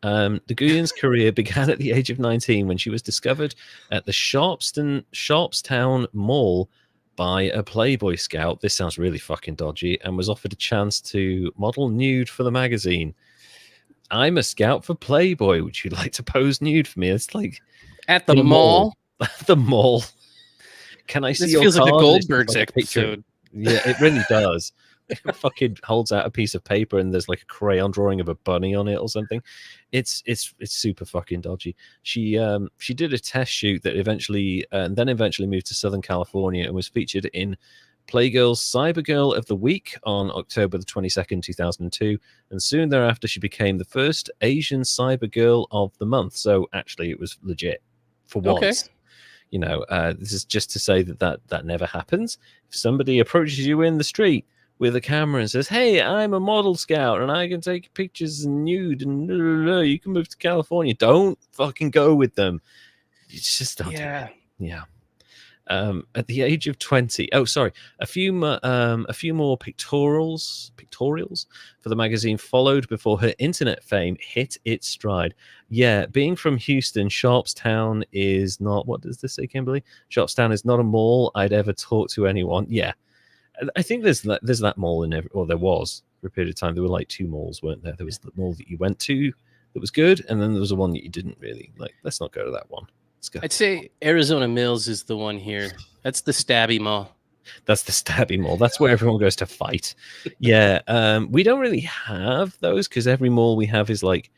S1: Nguyen's career began at the age of 19 when she was discovered at the Sharpstown Mall by a Playboy scout. This sounds really fucking dodgy, and was offered a chance to model nude for the magazine. I'm a scout for Playboy. Would you like to pose nude for me? It's like
S2: At the mall.
S1: The mall. Can I see
S2: This
S1: your
S2: feels like a
S1: card? And it's just
S2: Goldbergs
S1: like a picture.
S2: episode.
S1: Yeah, it really does. It fucking holds out a piece of paper and there's like a crayon drawing of a bunny on it or something. It's super fucking dodgy. She did a test shoot that eventually moved to Southern California and was featured in Playgirl's Cybergirl of the Week on October the 22nd, 2002, and soon thereafter she became the first Asian Cybergirl of the month. So actually it was legit for once.
S2: Okay.
S1: You know, this is just to say that never happens. If somebody approaches you in the street with a camera and says, "Hey, I'm a model scout and I can take pictures and nude and blah, blah, blah, you can move to California," don't fucking go with them. You just don't do it. Yeah. At the age of 20, a few more pictorials for the magazine followed before her internet fame hit its stride. Yeah, being from Houston, Sharpstown is not, what does this say, Kimberly? Sharpstown is not a mall I'd ever talk to anyone. Yeah, I think there's that mall there was for a period of time. There were like two malls, weren't there? There was the mall that you went to that was good, and then there was the one that you didn't really like. Let's not go to that one.
S2: I'd say Arizona Mills is the one here. That's the Stabby Mall.
S1: That's the Stabby Mall. That's where everyone goes to fight. Yeah, we don't really have those because every mall we have is like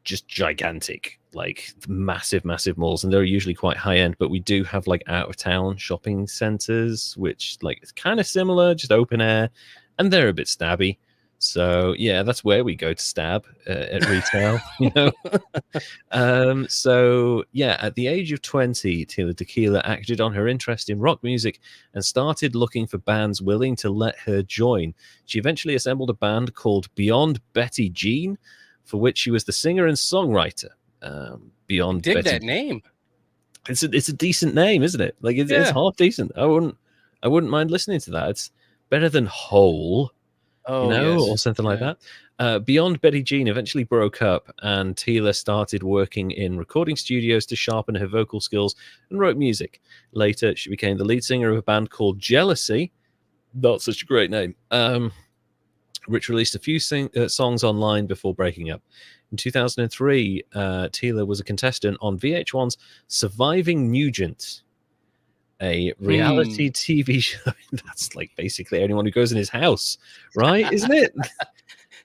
S1: just gigantic, like massive malls, and they're usually quite high end. But we do have like out of town shopping centers, which like it's kind of similar, just open air, and they're a bit stabby. So yeah, that's where we go to stab at retail, you know. So yeah, at the age of 20, Tila Tequila acted on her interest in rock music and started looking for bands willing to let her join. She eventually assembled a band called Beyond Betty Jean, for which she was the singer and songwriter. Beyond
S2: Dig
S1: Betty.
S2: that name.
S1: It's a decent name, isn't it? Like it's half decent. I wouldn't mind listening to that. It's better than Hole. Or something like that. Beyond Betty Jean eventually broke up, and Tila started working in recording studios to sharpen her vocal skills and wrote music. Later, she became the lead singer of a band called Jealousy. Not such a great name. Which released a few songs online before breaking up. In 2003, Tila was a contestant on VH1's Surviving Nugent, a reality TV show. That's like basically anyone who goes in his house, right? Isn't it?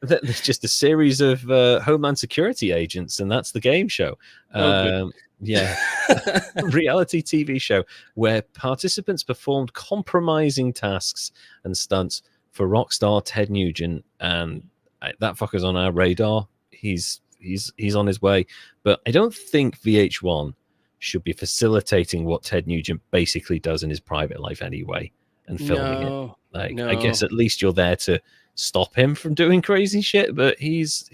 S1: There's just a series of Homeland Security agents, and that's the game show. Yeah, reality TV show where participants performed compromising tasks and stunts for rock star Ted Nugent, and that fucker's on our radar. He's on his way, but I don't think VH1 should be facilitating what Ted Nugent basically does in his private life anyway and filming it. Like, I guess at least you're there to stop him from doing crazy shit, but he's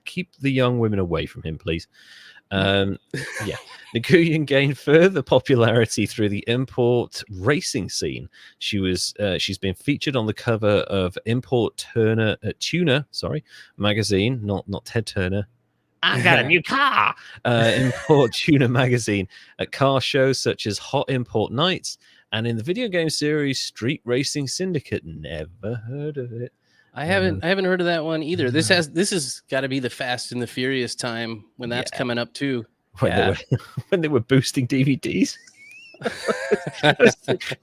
S1: keep the young women away from him, please. Nguyen gained further popularity through the import racing scene. She's been featured on the cover of Import Tuner magazine, not Ted Turner. I got a new car. Import Tuner magazine at car shows such as Hot Import Nights and in the video game series Street Racing Syndicate. Never heard of it.
S2: I haven't heard of that one either. This has got to be the Fast and the Furious time when that's coming up too.
S1: When they were boosting DVDs.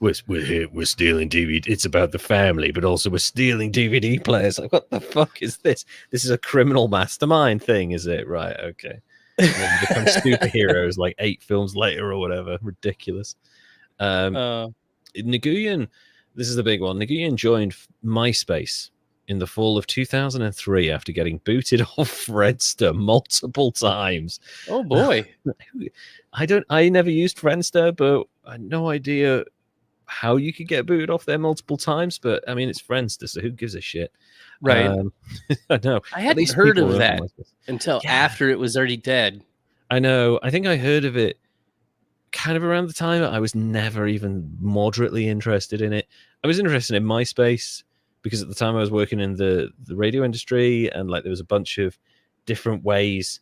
S1: we're stealing DVD. It's about the family, but also we're stealing DVD players. Like, what the fuck is this? This is a criminal mastermind thing, is it? Right, okay. And then become superheroes like 8 films later or whatever. Ridiculous. Nguyen, this is the big one. Nguyen joined MySpace in the fall of 2003 after getting booted off Friendster multiple times.
S2: Oh boy.
S1: I never used Friendster, but I had no idea how you could get booted off there multiple times. But I mean, it's Friendster, so who gives a shit?
S2: Right.
S1: I know.
S2: I hadn't heard of that until after it was already dead.
S1: I know. I think I heard of it kind of around the time I was never even moderately interested in it. I was interested in MySpace because at the time I was working in the radio industry, and like there was a bunch of different ways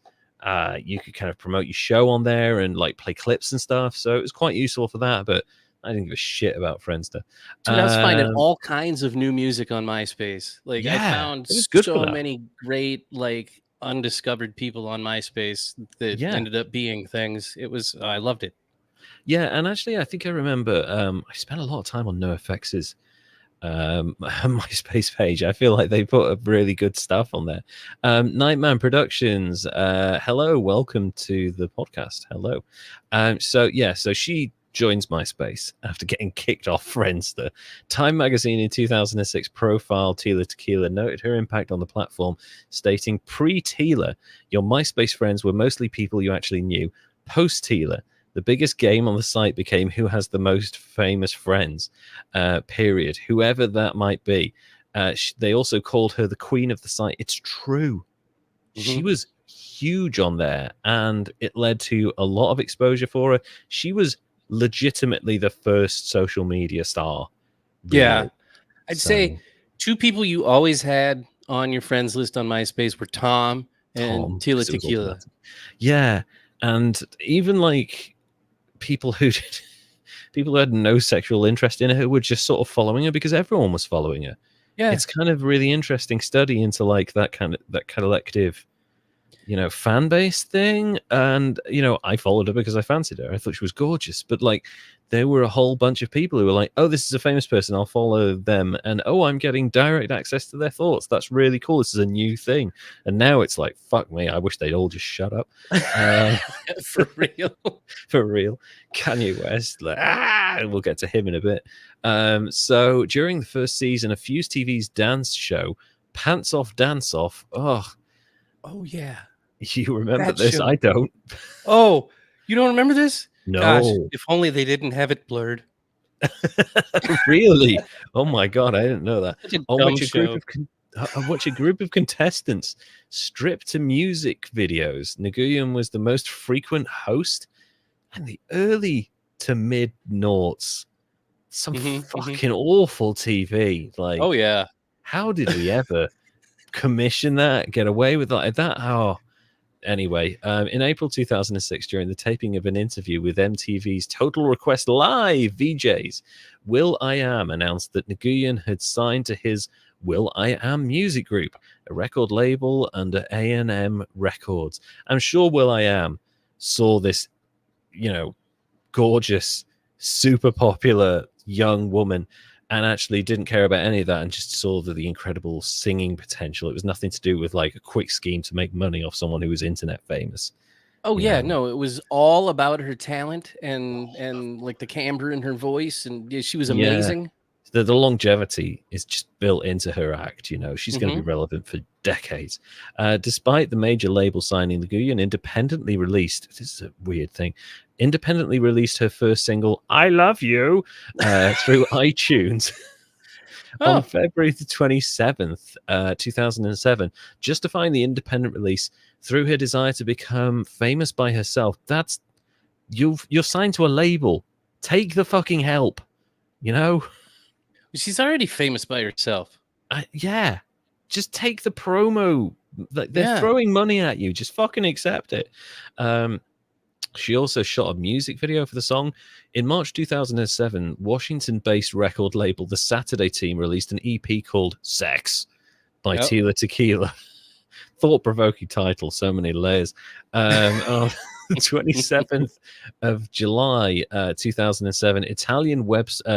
S1: you could kind of promote your show on there and like play clips and stuff. So it was quite useful for that, but I didn't give a shit about Friendster.
S2: Dude, I was finding all kinds of new music on MySpace. Like I
S1: Yeah,
S2: found
S1: it was good for
S2: so
S1: that.
S2: many great like undiscovered people on MySpace that
S1: Yeah.
S2: ended up being things. It was I loved it.
S1: Yeah, and actually I think I remember I spent a lot of time on NoFX's MySpace page. I feel like they put up really good stuff on there. Nightman Productions, hello, welcome to the podcast. Hello. So she joins MySpace after getting kicked off Friendster. Time magazine in 2006 profiled Tila Tequila, noted her impact on the platform, stating, pre-Tila, your MySpace friends were mostly people you actually knew. Post-Tila, the biggest game on the site became who has the most famous friends, period. Whoever that might be. They also called her the queen of the site. It's true. She was huge on there, and it led to a lot of exposure for her. She was legitimately the first social media star. Really.
S2: Yeah. I'd say two people you always had on your friends list on MySpace were Tom and Tila Tequila.
S1: Yeah. And even like people who had no sexual interest in her were just sort of following her because everyone was following her. Yeah. It's kind of really interesting study into like that collective, fan base thing. And, I followed her because I fancied her. I thought she was gorgeous. But like there were a whole bunch of people who were like, oh, this is a famous person, I'll follow them. And oh, I'm getting direct access to their thoughts. That's really cool. This is a new thing. And now it's like, fuck me, I wish they'd all just shut up.
S2: For real.
S1: For real. Kanye West, we'll get to him in a bit. So during the first season of Fuse TV's dance show, Pants Off Dance Off,
S2: oh yeah.
S1: You remember this? Show. I don't.
S2: Oh, you don't remember this?
S1: No.
S2: Gosh, if only they didn't have it blurred.
S1: Really? Oh my god, I didn't know that.
S2: Such
S1: a group of contestants stripped to music videos. Nguyen was the most frequent host, and the early to mid noughts. Some fucking awful TV. Like,
S2: oh yeah.
S1: How did we ever commission that? Get away with that? Oh. Anyway, in April 2006, during the taping of an interview with MTV's Total Request Live VJs, will.i.am announced that Nguyen had signed to his will.i.am music group, a record label under A&M Records. I'm sure will.i.am saw this, gorgeous, super popular young woman and actually didn't care about any of that and just saw the incredible singing potential. It was nothing to do with like a quick scheme to make money off someone who was internet famous.
S2: Oh yeah, no, it was all about her talent and like the timbre in her voice, and she was amazing.
S1: Yeah. The longevity is just built into her act. She's going to be relevant for decades. Despite the major label signing, Nguyen independently released, this is a weird thing, independently released her first single, I Love You, through iTunes on February the 27th, 2007, justifying the independent release through her desire to become famous by herself. That's, you're signed to a label. Take the fucking help,
S2: She's already famous by herself.
S1: Yeah. Just take the promo. They're throwing money at you. Just fucking accept it. She also shot a music video for the song. In March 2007, Washington-based record label The Saturday Team released an EP called Sex by Tila Tequila. Thought-provoking title, so many layers. On the 27th of July, 2007, Italian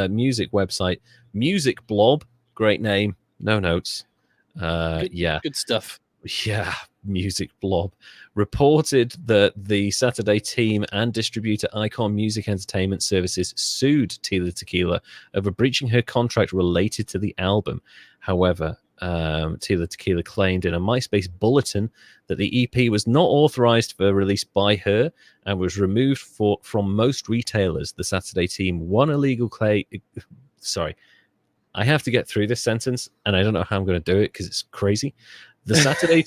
S1: music website Music Blob, great name, no notes.
S2: Good stuff.
S1: Yeah, Music Blob reported that the Saturday Team and distributor Icon Music Entertainment Services sued Tila Tequila over breaching her contract related to the album. However, Tila Tequila claimed in a MySpace bulletin that the EP was not authorized for release by her and was removed from most retailers. The Saturday Team won a legal claim. Sorry, I have to get through this sentence, and I don't know how I'm going to do it because it's crazy. The Saturday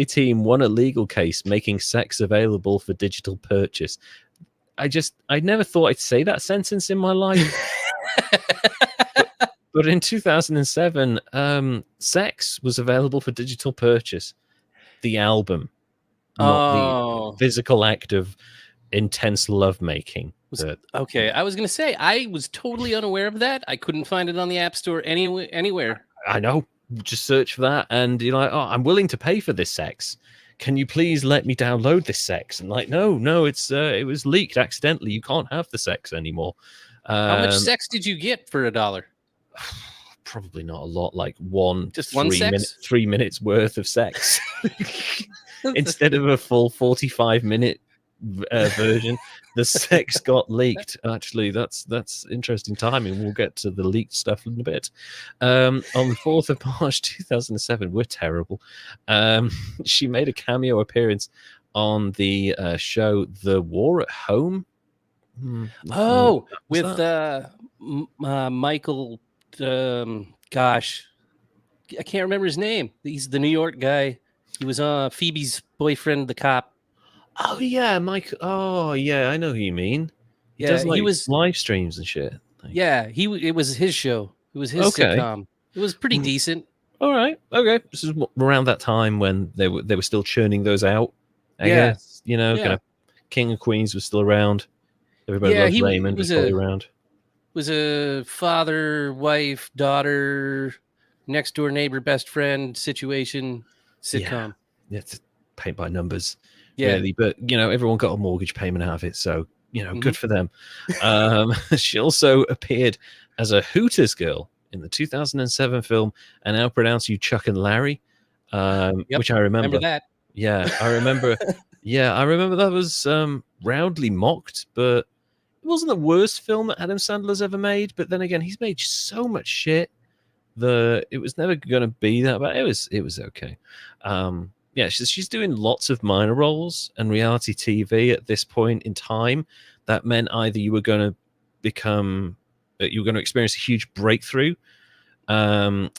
S1: Team won a legal case making sex available for digital purchase. I never thought I'd say that sentence in my life. But in 2007, Sex was available for digital purchase. The album, not the physical act of intense lovemaking.
S2: Okay, I was going to say, I was totally unaware of that. I couldn't find it on the App Store anywhere.
S1: I know. Just search for that, and you're like, oh, I'm willing to pay for this sex. Can you please let me download this sex? And like, no, it was leaked accidentally. You can't have the sex anymore.
S2: How much sex did you get for $1?
S1: Probably not a lot, like
S2: just
S1: 3 minutes worth of sex instead of a full 45-minute version. The sex got leaked. Actually, that's interesting timing. We'll get to the leaked stuff in a bit. On the 4th of March 2007, we're terrible. She made a cameo appearance on the show The War at Home.
S2: With Michael, gosh, I can't remember his name. He's the New York guy. He was Phoebe's boyfriend, the cop.
S1: Oh yeah, Mike. Oh yeah, I know who you mean. He does like live streams and shit.
S2: Yeah, it was his show. It was his sitcom. It was pretty decent.
S1: All right, okay. This is around that time when they were still churning those out. I guess, you know, kind of King of Queens was still around. Everybody loves Raymond. Was probably around.
S2: Was a father, wife, daughter, next door neighbor, best friend situation sitcom.
S1: Yeah, it's paint by numbers.
S2: Yeah,
S1: really, but you know, everyone got a mortgage payment out of it, so you know, good for them. She also appeared as a Hooters girl in the 2007 film "And I'll Pronounce You Chuck and Larry," which I remember.
S2: That.
S1: Yeah, I remember. I remember that was roundly mocked, but it wasn't the worst film that Adam Sandler's ever made. But then again, he's made so much shit that it was never going to be that bad. It was okay. Yeah, she's doing lots of minor roles and reality TV at this point in time. That meant either you were going to experience a huge breakthrough. Who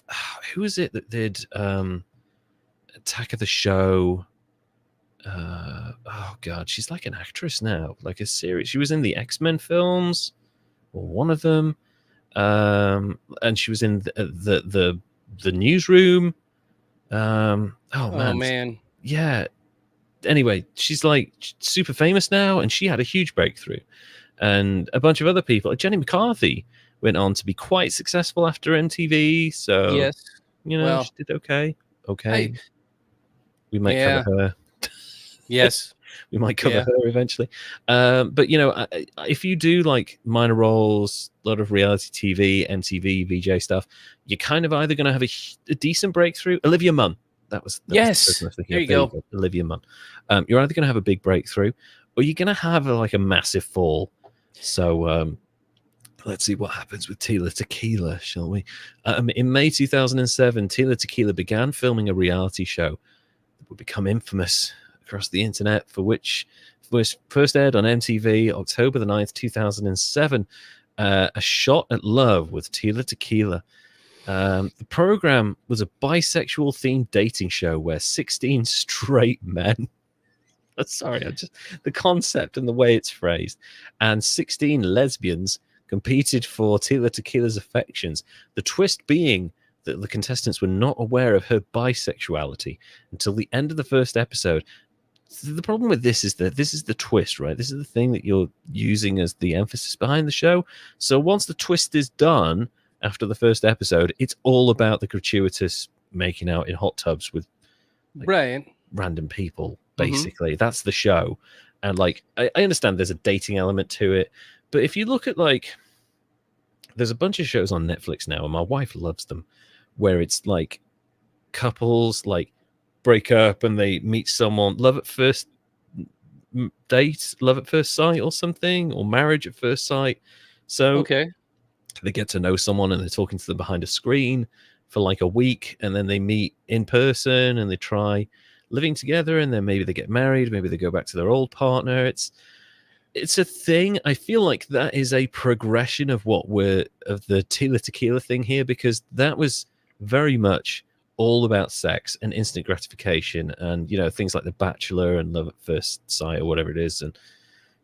S1: was it that did Attack of the Show? Oh God, she's like an actress now, like a series. She was in the X-Men films, or one of them, and she was in the Newsroom. Oh man, yeah. Anyway, she's like super famous now, and she had a huge breakthrough, and a bunch of other people. Jenny McCarthy went on to be quite successful after MTV. So
S2: yes,
S1: you know, she did okay. We might cover her.
S2: Yes,
S1: we might cover her eventually. But you know, if you do like minor roles, a lot of reality TV, MTV, VJ stuff, you're kind of either going to have a decent breakthrough. Olivia Munn. That was
S2: there you go.
S1: Olivia Munn. You're either going to have a big breakthrough, or you're going to have a massive fall. So let's see what happens with Tila Tequila, shall we? In May 2007, Tila Tequila began filming a reality show that would become infamous across the internet, for which was first aired on MTV October the 9th, 2007. A Shot at Love with Tila Tequila. The program was a bisexual themed dating show where 16 straight men, the concept and the way it's phrased, and 16 lesbians competed for Tila Tequila's affections. The twist being that the contestants were not aware of her bisexuality until the end of the first episode. The problem with this is that this is the twist, right? This is the thing that you're using as the emphasis behind the show. So once the twist is done after the first episode, it's all about the gratuitous making out in hot tubs with random people, basically. That's the show. And like, I understand there's a dating element to it, but if you look at there's a bunch of shows on Netflix now, and my wife loves them, where it's like couples break up and they meet someone, love at first date, love at first sight or something, or marriage at first sight. So they get to know someone and they're talking to them behind a screen for like a week, and then they meet in person and they try living together, and then maybe they get married, maybe they go back to their old partner. It's a thing. I feel like that is a progression of of the Tila Tequila thing here, because that was very much all about sex and instant gratification, and you know, things like The Bachelor and Love at First Sight or whatever it is, and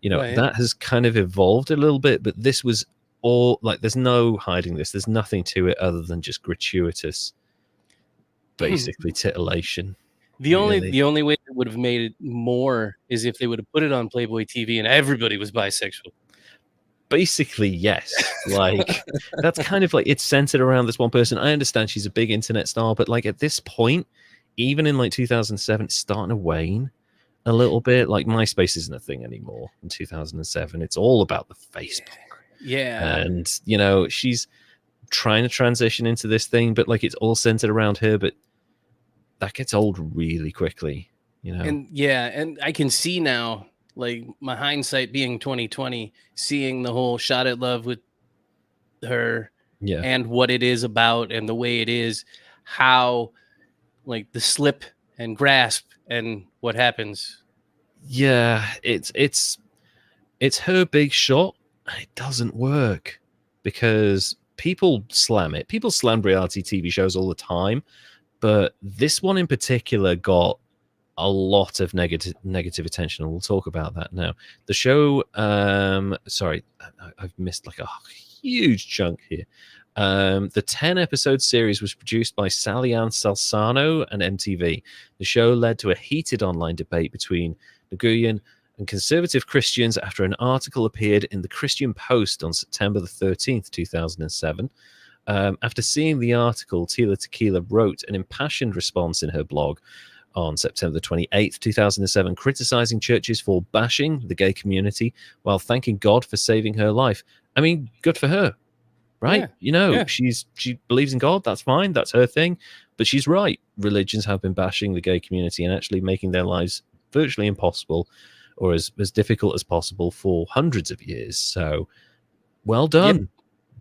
S1: you know, that has kind of evolved a little bit, but this was all like there's no hiding this. There's nothing to it other than just gratuitous, basically titillation.
S2: The
S1: really.
S2: only way it would have made it more is if they would have put it on Playboy TV and everybody was bisexual.
S1: Basically, yes. Like that's kind of like it's centered around this one person. I understand she's a big internet star, but like at this point, even in like 2007, it's starting to wane a little bit. Like MySpace isn't a thing anymore in 2007. It's all about the Facebook.
S2: Yeah.
S1: And you know, she's trying to transition into this thing, but like it's all centered around her, but that gets old really quickly, you know.
S2: And yeah, and I can see now, like my hindsight being 2020, seeing the whole shot at love with her
S1: Yeah.
S2: and what it is about and the way it is, how like the slip and grasp and what happens.
S1: Yeah, it's her big shot, and it doesn't work because people slam it. People slam reality TV shows all the time, but this one in particular got a lot of negative attention, and we'll talk about that now. The show, sorry, I've missed like a huge chunk here. The 10-episode series was produced by Sally Ann Salsano and MTV. The show led to a heated online debate between Nguyen and conservative Christians after an article appeared in the Christian Post on September the 13th, 2007. After seeing the article, Tila Tequila wrote an impassioned response in her blog on September 28th, 2007, criticizing churches for bashing the gay community while thanking God for saving her life. I mean, good for her, right?
S2: Yeah.
S1: You know,
S2: Yeah.
S1: she believes in God. That's fine. That's her thing. But she's right. Religions have been bashing the gay community and actually making their lives virtually impossible or as difficult as possible for hundreds of years. So well done.
S2: Yep.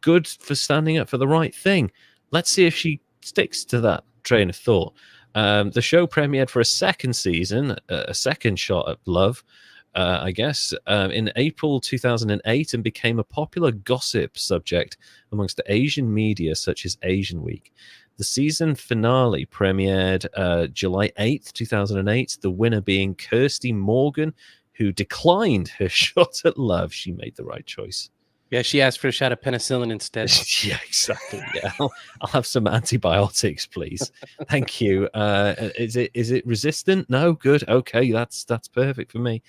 S1: Good for standing up for the right thing. Let's see if she sticks to that train of thought. The show premiered for a second season, a second shot at love, I guess, in April 2008 and became a popular gossip subject amongst the Asian media, such as Asian Week. The season finale premiered July 8th, 2008, the winner being Kirsty Morgan, who declined her shot at love. She made the right choice.
S2: Yeah, she asked for a shot of penicillin instead.
S1: Yeah, exactly. Yeah, I'll have some antibiotics, please. Thank you. Is it resistant? No, good. Okay, that's perfect for me.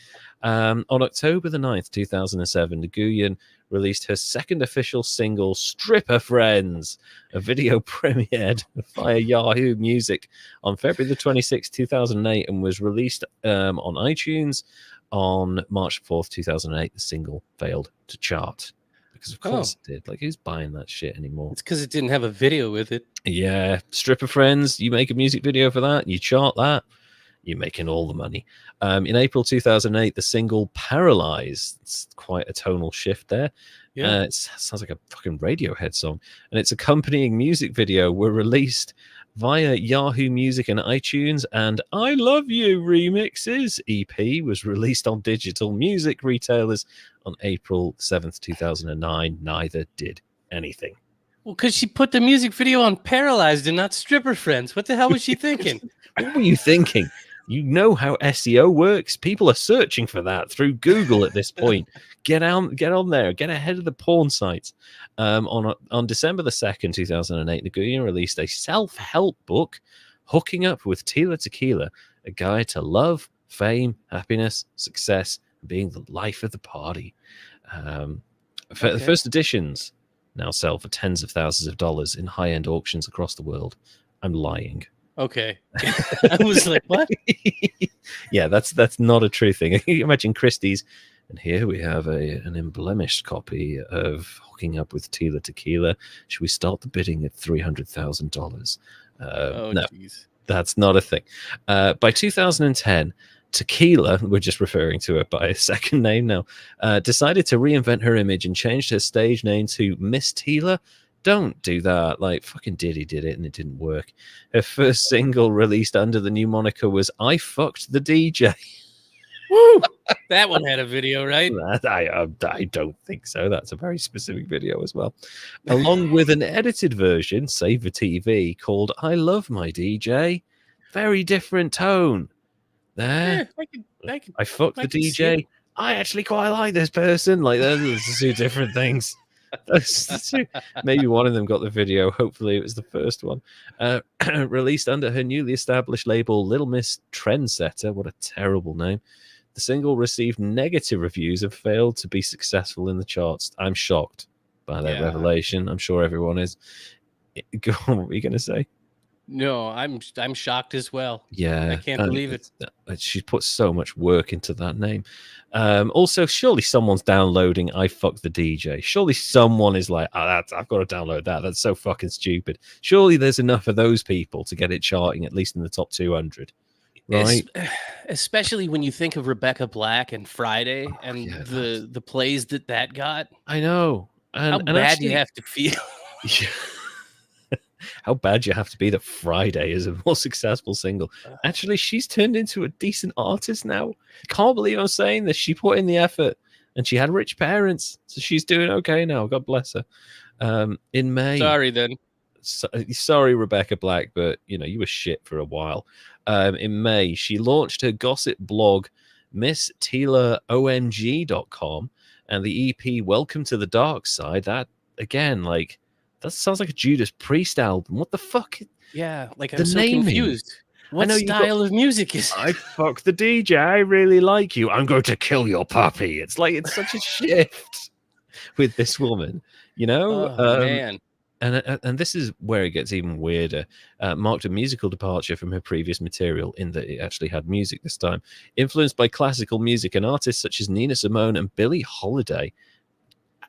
S1: On October the 9th, 2007, Nguyen released her second official single, "Stripper Friends." A video premiered via Yahoo Music on February the 26th, 2008, and was released on iTunes on March 4th, 2008. The single failed to chart. Because of course it did. Like, who's buying that shit anymore?
S2: It's because it didn't have a video with it.
S1: Yeah, Stripper Friends. You make a music video for that, you chart that, you're making all the money. In April 2008, the single "Paralyzed." It's quite a tonal shift there.
S2: Yeah.
S1: It sounds like a fucking Radiohead song. And its accompanying music video were released via Yahoo Music and iTunes, and "I Love You" remixes EP was released on digital music retailers on April 7th, 2009. Neither did anything.
S2: Well, because she put the music video on Paralyzed and not Stripper Friends. What the hell was she thinking?
S1: What were you thinking? You know how SEO works. People are searching for that through Google at this point. Get on there. Get ahead of the porn sites. On December the 2nd, 2008, Nguyen released a self-help book, "Hooking Up with Tila Tequila, a guide to love, fame, happiness, success, and being the life of the party." The first editions now sell for tens of thousands of dollars in high-end auctions across the world. I'm lying.
S2: Okay. I was like, what?
S1: Yeah, that's not a true thing. You imagine Christie's, and here we have an embellished copy of "Hooking Up with Tila Tequila. Should we start the bidding at $300,000?" No,
S2: Geez.
S1: that's not a thing. By 2010, Tequila, we're just referring to her by a second name now, decided to reinvent her image and changed her stage name to Miss Tila. Don't do that. Like, fucking Diddy did it and it didn't work. Her first single released under the new moniker was "I Fucked the DJ."
S2: Woo! That one had a video, right?
S1: I don't think so. That's a very specific video as well. Along with an edited version, save for TV, called "I Love My DJ." Very different tone. There.
S2: Yeah,
S1: I fucked the DJ. I actually quite like this person. Like, those are two different things. Maybe one of them got the video. Hopefully it was the first one. Released under her newly established label Little Miss Trendsetter. What a terrible name. The single received negative reviews and failed to be successful in the charts. I'm shocked by that revelation. I'm sure everyone is. Go on, what were you going to say?
S2: No, I'm shocked as well.
S1: Yeah,
S2: I can't believe it.
S1: She put so much work into that name. Also, surely someone's downloading "I Fuck the DJ." Surely someone is like, "Oh, I've got to download that. That's so fucking stupid." Surely there's enough of those people to get it charting at least in the top 200, right?
S2: Especially when you think of Rebecca Black and Friday and the plays that got.
S1: I know.
S2: How bad do you have to feel?
S1: How bad you have to be that Friday is a more successful single. Actually, she's turned into a decent artist now. Can't believe I'm saying this. She put in the effort and she had rich parents. So she's doing okay now. God bless her. In May.
S2: Sorry, then.
S1: Sorry, Rebecca Black, but you were shit for a while. In May, she launched her gossip blog, Miss Tila OMG.com, and the EP Welcome to the Dark Side. That, again, that sounds like a Judas Priest album. What the fuck?
S2: Yeah, I'm so confused. What style of music is it?
S1: I fuck the DJ. I really like you. I'm going to kill your puppy. It's such a shift with this woman,
S2: Oh, man.
S1: And this is where it gets even weirder. Marked a musical departure from her previous material in that it actually had music this time. Influenced by classical music and artists such as Nina Simone and Billie Holiday.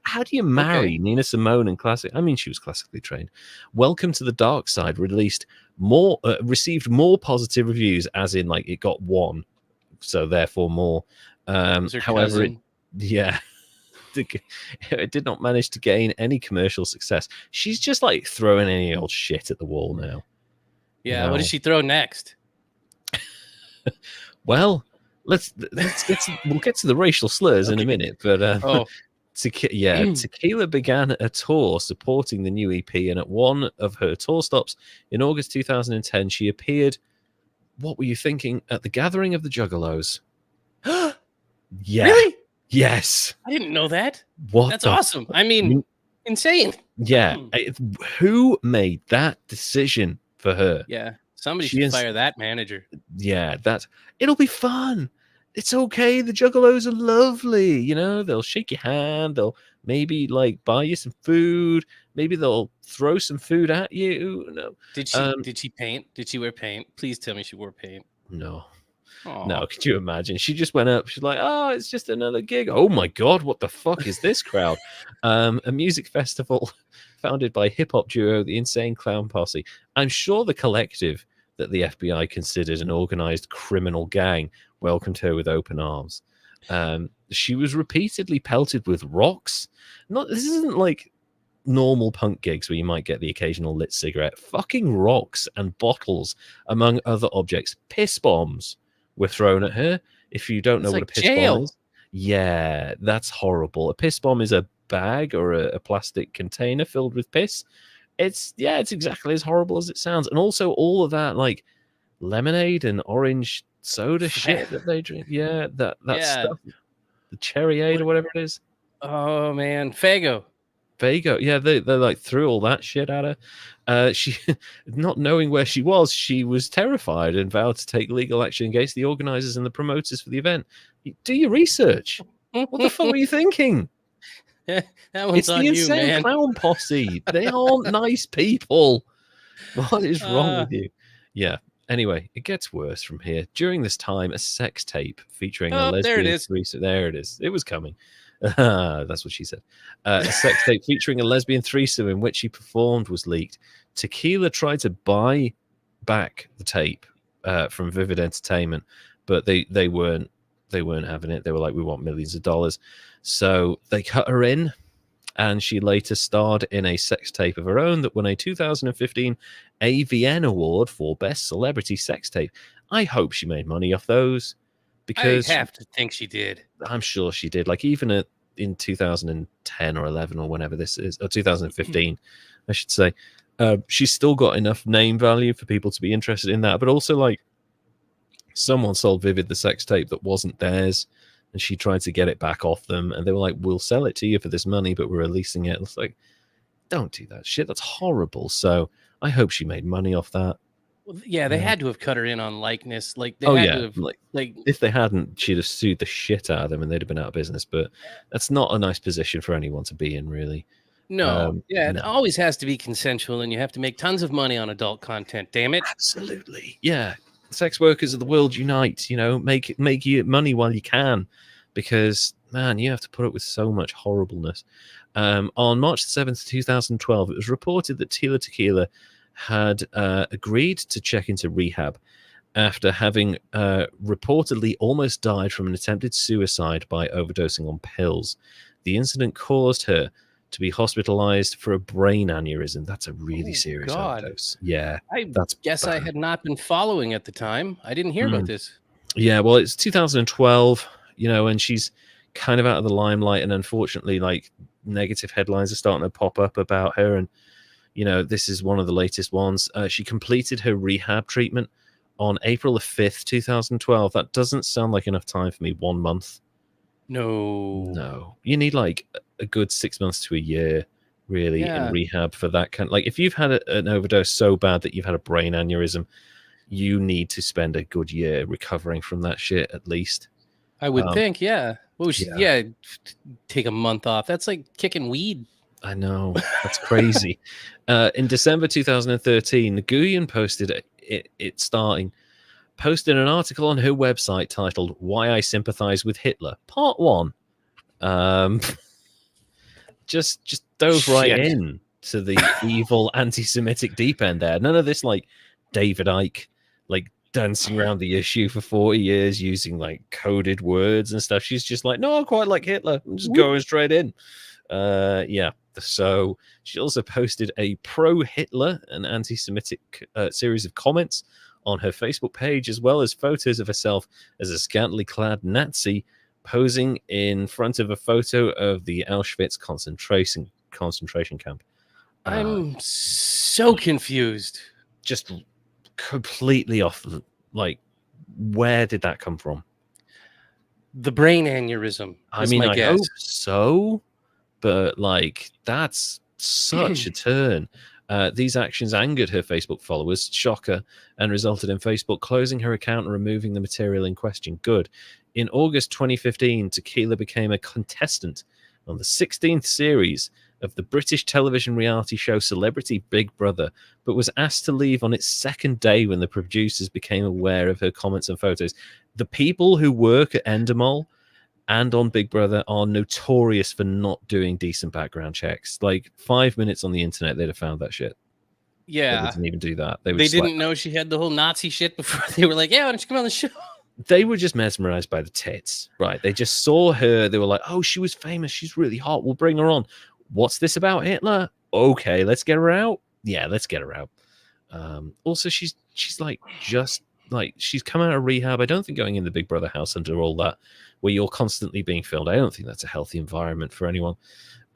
S1: How do you marry Nina Simone and classic? I mean, she was classically trained. Welcome to the Dark Side received more positive reviews, as in it got one, so therefore more. However, it did not manage to gain any commercial success. She's just throwing any old shit at the wall now.
S2: Yeah, what does she throw next?
S1: Well, we'll get to the racial slurs in a minute, but Tequila began a tour supporting the new EP, and at one of her tour stops in August 2010, she appeared. What were you thinking? At the Gathering of the Juggalos. Yeah.
S2: Really?
S1: Yes.
S2: I didn't know that.
S1: That's
S2: awesome. I mean, insane.
S1: Yeah. Who made that decision for her?
S2: Yeah. Somebody should fire that manager.
S1: Yeah. It'll be fun. It's okay. The Juggalos are lovely. They'll shake your hand. They'll maybe buy you some food. Maybe they'll throw some food at you. No.
S2: Did she paint? Did she wear paint? Please tell me she wore paint.
S1: No.
S2: Aww.
S1: No, could you imagine? She just went up. She's like, "Oh, it's just another gig." Oh my God, what the fuck is this crowd? A music festival founded by hip hop duo the Insane Clown Posse. I'm sure the collective that the FBI considered an organized criminal gang welcomed her with open arms. She was repeatedly pelted with rocks. This isn't normal punk gigs where you might get the occasional lit cigarette. Fucking rocks and bottles, among other objects. Piss bombs were thrown at her. If you don't know what a piss bomb is, yeah, that's horrible. A piss bomb is a bag or a plastic container filled with piss. It's exactly as horrible as it sounds. And also all of that lemonade and orange soda shit that they drink. Yeah, that stuff. The Cherryade or whatever it is.
S2: Oh man, Faygo.
S1: Yeah, they threw all that shit at her. She, not knowing where she was terrified and vowed to take legal action against the organizers and the promoters for the event. Do your research. What the fuck were you thinking?
S2: That one's
S1: it's
S2: on
S1: the
S2: you,
S1: Insane
S2: man.
S1: Clown Posse. They aren't nice people. What is wrong with you? Yeah. Anyway, it gets worse from here. During this time, a sex tape featuring a lesbian.
S2: There it is.
S1: There it is. It was coming. That's what she said. A sex tape featuring a lesbian threesome in which she performed was leaked. Tequila tried to buy back the tape from Vivid Entertainment, but they weren't having it. They were like, "We want millions of dollars," so they cut her in, and she later starred in a sex tape of her own that won a 2015 AVN award for Best Celebrity Sex Tape. I hope she made money off those. Because
S2: I have to think she did.
S1: I'm sure she did. Even in 2010 or 11 or whenever this is, or 2015, I should say, she's still got enough name value for people to be interested in that. But also, someone sold Vivid the sex tape that wasn't theirs. and she tried to get it back off them, and they were like, "We'll sell it to you for this money, but we're releasing it." It's like, don't do that shit. That's horrible. So I hope she made money off that.
S2: Well, yeah, they had to have cut her in on likeness. Like they
S1: Oh
S2: had
S1: yeah,
S2: to have like
S1: if they hadn't, she'd have sued the shit out of them, and they'd have been out of business. But that's not a nice position for anyone to be in, really.
S2: no. Yeah, it
S1: No.
S2: always has to be consensual, and you have to make tons of money on adult content. Damn it.
S1: Absolutely. Yeah. Sex workers of the world unite, make you money while you can, because man, you have to put up with so much horribleness. On March 7th, 2012, it was reported that Tila Tequila had agreed to check into rehab after having reportedly almost died from an attempted suicide by overdosing on pills. The incident caused her to be hospitalized for a brain aneurysm. That's a really serious overdose. Yeah,
S2: I
S1: that's
S2: guess
S1: bad.
S2: I had not been following at the time. I didn't hear about this.
S1: Yeah, well, it's 2012, and she's kind of out of the limelight, and unfortunately, like, negative headlines are starting to pop up about her, and this is one of the latest ones. She completed her rehab treatment on April the 5th, 2012. That doesn't sound like enough time for me. 1 month. No, you need like a good 6 months to a year, really, in rehab for that kind. Like, if you've had an overdose so bad that you've had a brain aneurysm, you need to spend a good year recovering from that shit, at least.
S2: I would think, yeah. Well, take a month off. That's like kicking weed.
S1: I know. That's crazy. In December 2013, Nguyen posted posted an article on her website titled "Why I Sympathize with Hitler, Part 1." Just dove right in to the evil anti-Semitic deep end there. None of this like David Icke, like dancing around the issue for 40 years using like coded words and stuff. She's just like, no, I quite like Hitler. I'm just going straight in. Yeah. So she also posted a pro-Hitler and anti-Semitic series of comments on her Facebook page, as well as photos of herself as a scantily clad Nazi posing in front of a photo of the Auschwitz concentration camp.
S2: I'm so confused.
S1: Just completely off. Like, where did that come from?
S2: The brain aneurysm.
S1: I mean, I hope so, but like, that's such a turn. These actions angered her Facebook followers, shocker, and resulted in Facebook closing her account and removing the material in question. Good. In August 2015, Tequila became a contestant on the 16th series of the British television reality show Celebrity Big Brother, but was asked to leave on its second day when the producers became aware of her comments and photos. The people who work at Endemol and on Big Brother are notorious for not doing decent background checks. Like 5 minutes on the internet, they'd have found that shit.
S2: Yeah.
S1: They didn't even do that.
S2: They didn't know she had the whole Nazi shit before they were like, yeah, why don't you come on the show?
S1: They were just mesmerized by the tits, right? They just saw her. They were like, oh, she was famous. She's really hot. We'll bring her on. What's this about Hitler? Okay, let's get her out. Yeah, let's get her out. Also, she's like, just like, she's come out of rehab. I don't think going in the Big Brother house under all that, where you're constantly being filmed, I don't think that's a healthy environment for anyone.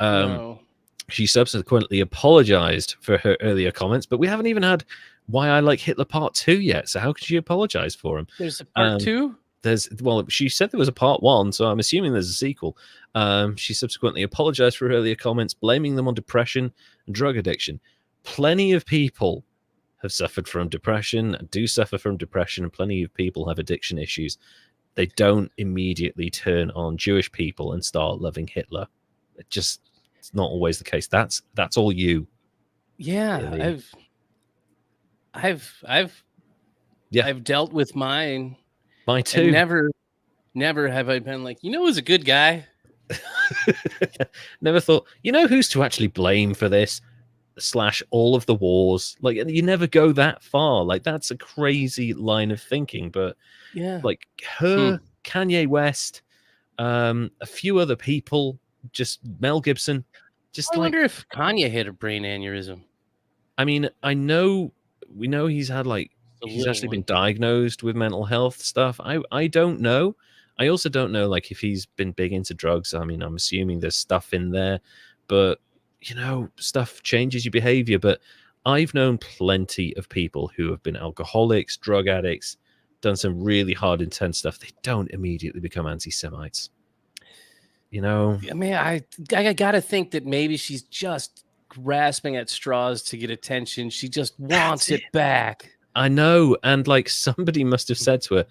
S2: No.
S1: She subsequently apologized for her earlier comments, but we haven't even had Why I Like Hitler Part 2 yet. So how could she apologize for him?
S2: There's a Part 2?
S1: She said there was a Part 1, so I'm assuming there's a sequel. She subsequently apologized for her earlier comments, blaming them on depression and drug addiction. Plenty of people have suffered from depression, do suffer from depression, and plenty of people have addiction issues. They don't immediately turn on Jewish people and start loving Hitler. It's not always the case. That's all you.
S2: Yeah, really. I've dealt with mine.
S1: Mine too.
S2: Never have I been like, who's a good guy?
S1: Never thought, who's to actually blame for this? / all of the wars. Like, you never go that far. Like, that's a crazy line of thinking. But
S2: yeah,
S1: like her, Kanye West, a few other people, just Mel Gibson.
S2: I wonder if Kanye had a brain aneurysm.
S1: I mean, we know he's had he's actually been diagnosed with mental health stuff. I don't know. I also don't know if he's been big into drugs. I mean, I'm assuming there's stuff in there, but stuff changes your behavior. But I've known plenty of people who have been alcoholics, drug addicts, done some really hard, intense stuff, they don't immediately become anti-Semites. You know?
S2: I mean, I gotta think that maybe she's just grasping at straws to get attention. She just wants it back.
S1: I know. And like somebody must have said to her,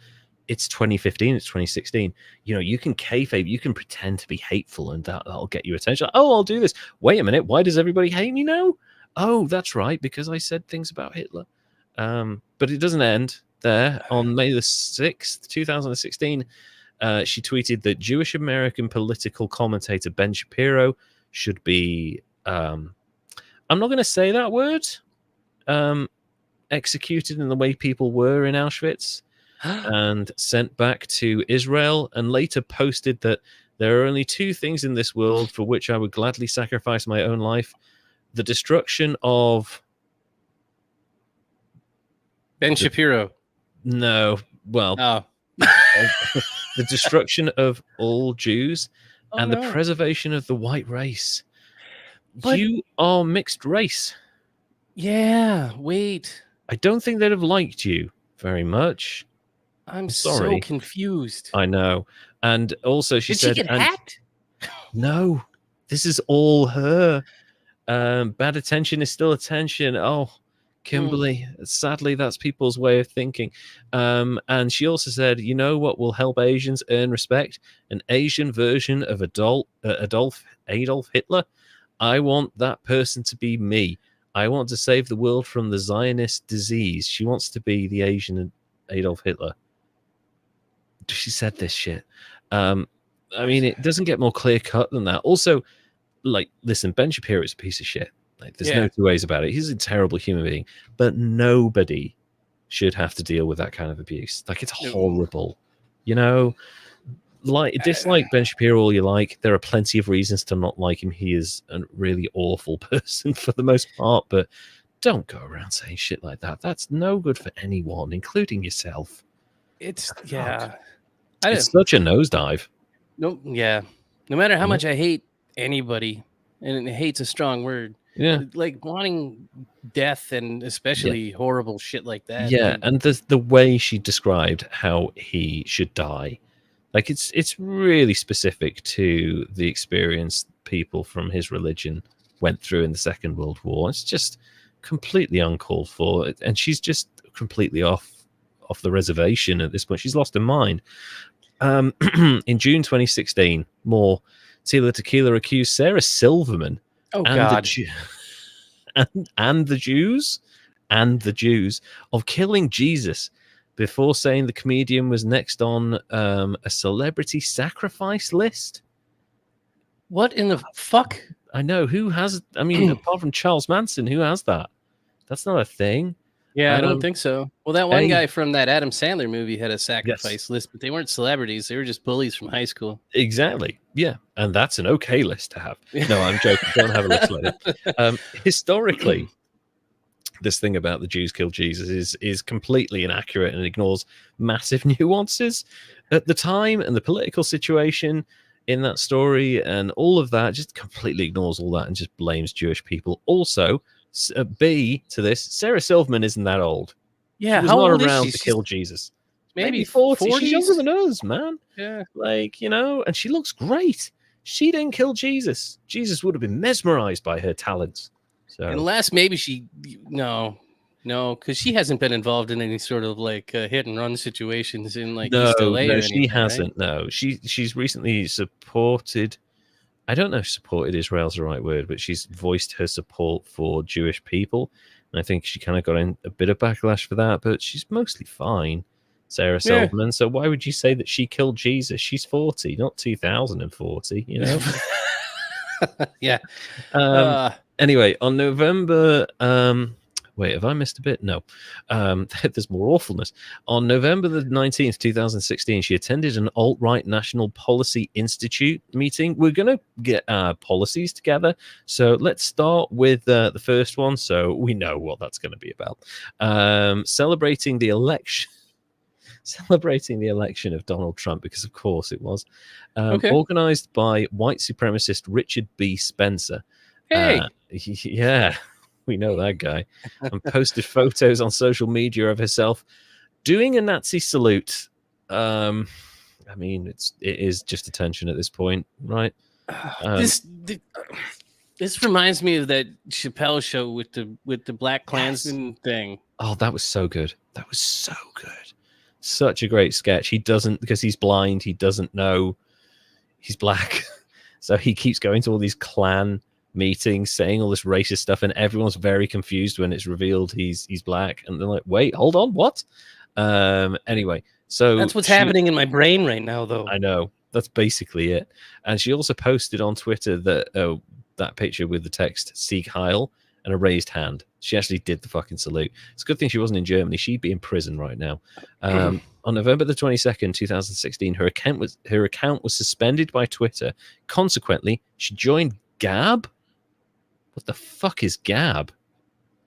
S1: it's 2015, it's 2016. You know, you can kayfabe, you can pretend to be hateful, and that'll get you attention. Oh, I'll do this. Wait a minute. Why does everybody hate me now? Oh, that's right, because I said things about Hitler. But it doesn't end there. On May the 6th, 2016, she tweeted that Jewish American political commentator Ben Shapiro should be, I'm not going to say that word, executed in the way people were in Auschwitz and sent back to Israel, and later posted that there are only two things in this world for which I would gladly sacrifice my own life: the destruction of
S2: Ben Shapiro.
S1: No, well, the destruction of all Jews and the preservation of the white race. But you are mixed race.
S2: Yeah, wait.
S1: I don't think they'd have liked you very much.
S2: I'm sorry. So confused.
S1: I know. And also she said...
S2: Did she get hacked?
S1: No, this is all her. Bad attention is still attention. Oh, Kimberly, sadly, that's people's way of thinking. And she also said, you know what will help Asians earn respect? An Asian version of Adolf Hitler. I want that person to be me. I want to save the world from the Zionist disease. She wants to be the Asian Adolf Hitler. She said this shit. I mean, it doesn't get more clear cut than that. Also, like, listen, Ben Shapiro is a piece of shit. Like, there's no two ways about it. He's a terrible human being, but nobody should have to deal with that kind of abuse. Like, it's horrible. You know, like, dislike Ben Shapiro all you like. There are plenty of reasons to not like him. He is a really awful person for the most part, but don't go around saying shit like that. That's no good for anyone, including yourself.
S2: It's it's
S1: such a nosedive.
S2: No matter how much I hate anybody, and hate's a strong word.
S1: Yeah,
S2: like wanting death and especially horrible shit like that.
S1: Yeah, and the way she described how he should die, like it's really specific to the experience people from his religion went through in the Second World War. It's just completely uncalled for, and she's just completely off the reservation at this point. She's lost her mind. In June 2016, more Tila Tequila accused Sarah Silverman and the Jews of killing Jesus before saying the comedian was next on a celebrity sacrifice list.
S2: What in the fuck?
S1: I know. Who has... I mean, apart from Charles Manson, who has that? That's not a thing.
S2: Yeah, I don't think so. Well, that one guy from that Adam Sandler movie had a sacrifice list, but they weren't celebrities. They were just bullies from high school.
S1: Exactly. Yeah. And that's an okay list to have. No, I'm joking. Don't have a list like that. Historically, this thing about the Jews killed Jesus is completely inaccurate and ignores massive nuances at the time and the political situation in that story, and all of that just completely ignores all that and just blames Jewish people. Also, B to this, Sarah Silverman isn't that old.
S2: Yeah,
S1: she was
S2: how
S1: not
S2: old
S1: around
S2: is she?
S1: to kill Jesus.
S2: Maybe
S1: 40.
S2: 40s?
S1: She's younger than us, man.
S2: Yeah,
S1: like, you know, and she looks great. She didn't kill Jesus. Jesus would have been mesmerized by her talents. So,
S2: unless maybe no, because she hasn't been involved in any sort of like hit and run situations in like East LA.
S1: No, she hasn't. Right? No, she's recently supported. I don't know if supported Israel's the right word, but she's voiced her support for Jewish people. And I think she kind of got in a bit of backlash for that, but she's mostly fine, Sarah Silverman. So why would you say that she killed Jesus? She's 40, not 2040, you know?
S2: Yeah.
S1: Anyway, on November... wait, have I missed a bit? No. There's more awfulness. On November the 19th, 2016, she attended an alt-right National Policy Institute meeting. We're going to get our policies together. So let's start with the first one, so we know what that's going to be about. Celebrating the election of Donald Trump, because of course it was. Organized by white supremacist Richard B. Spencer.
S2: Hey!
S1: Yeah. We know that guy. And posted photos on social media of herself doing a Nazi salute. I mean, it is just attention at this point, right?
S2: This reminds me of that Chappelle show with the Black Klansman thing.
S1: Oh, that was so good. That was so good. Such a great sketch. He doesn't, because he's blind, he doesn't know he's black. So he keeps going to all these Klan meetings, saying all this racist stuff, and everyone's very confused when it's revealed he's black. And they're like, wait, hold on, what? Anyway, so
S2: that's what's happening in my brain right now, though.
S1: I know. That's basically it. And she also posted on Twitter that picture with the text Sieg Heil and a raised hand. She actually did the fucking salute. It's a good thing she wasn't in Germany. She'd be in prison right now. On November the 22nd, 2016, her account was suspended by Twitter. Consequently, she joined Gab. What the fuck is Gab?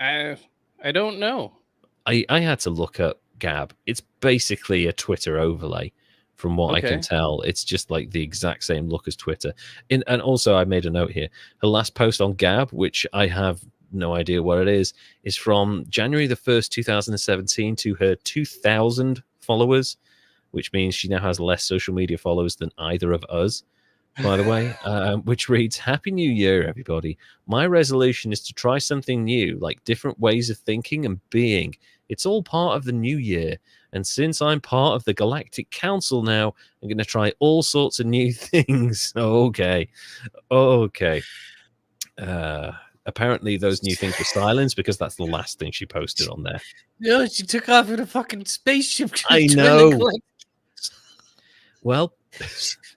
S2: I don't know.
S1: I had to look up Gab. It's basically a Twitter overlay, from what I can tell. It's just like the exact same look as Twitter. And also, I made a note here. Her last post on Gab, which I have no idea what it is from January the 1st, 2017 to her 2,000 followers, which means she now has less social media followers than either of us, by the way, which reads, Happy New Year, everybody. My resolution is to try something new, like different ways of thinking and being. It's all part of the new year. And since I'm part of the Galactic Council now, I'm going to try all sorts of new things. Okay. Apparently those new things were silenced because that's the last thing she posted on there.
S2: No, she took off in a fucking spaceship.
S1: I know. Well,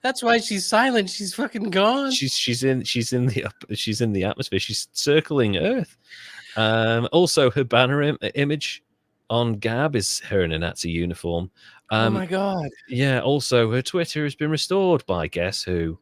S2: that's why she's silent. She's fucking gone.
S1: She's in the atmosphere. She's circling Earth. Also, her banner image on Gab is her in a Nazi uniform.
S2: Oh my god!
S1: Yeah. Also, her Twitter has been restored by guess who?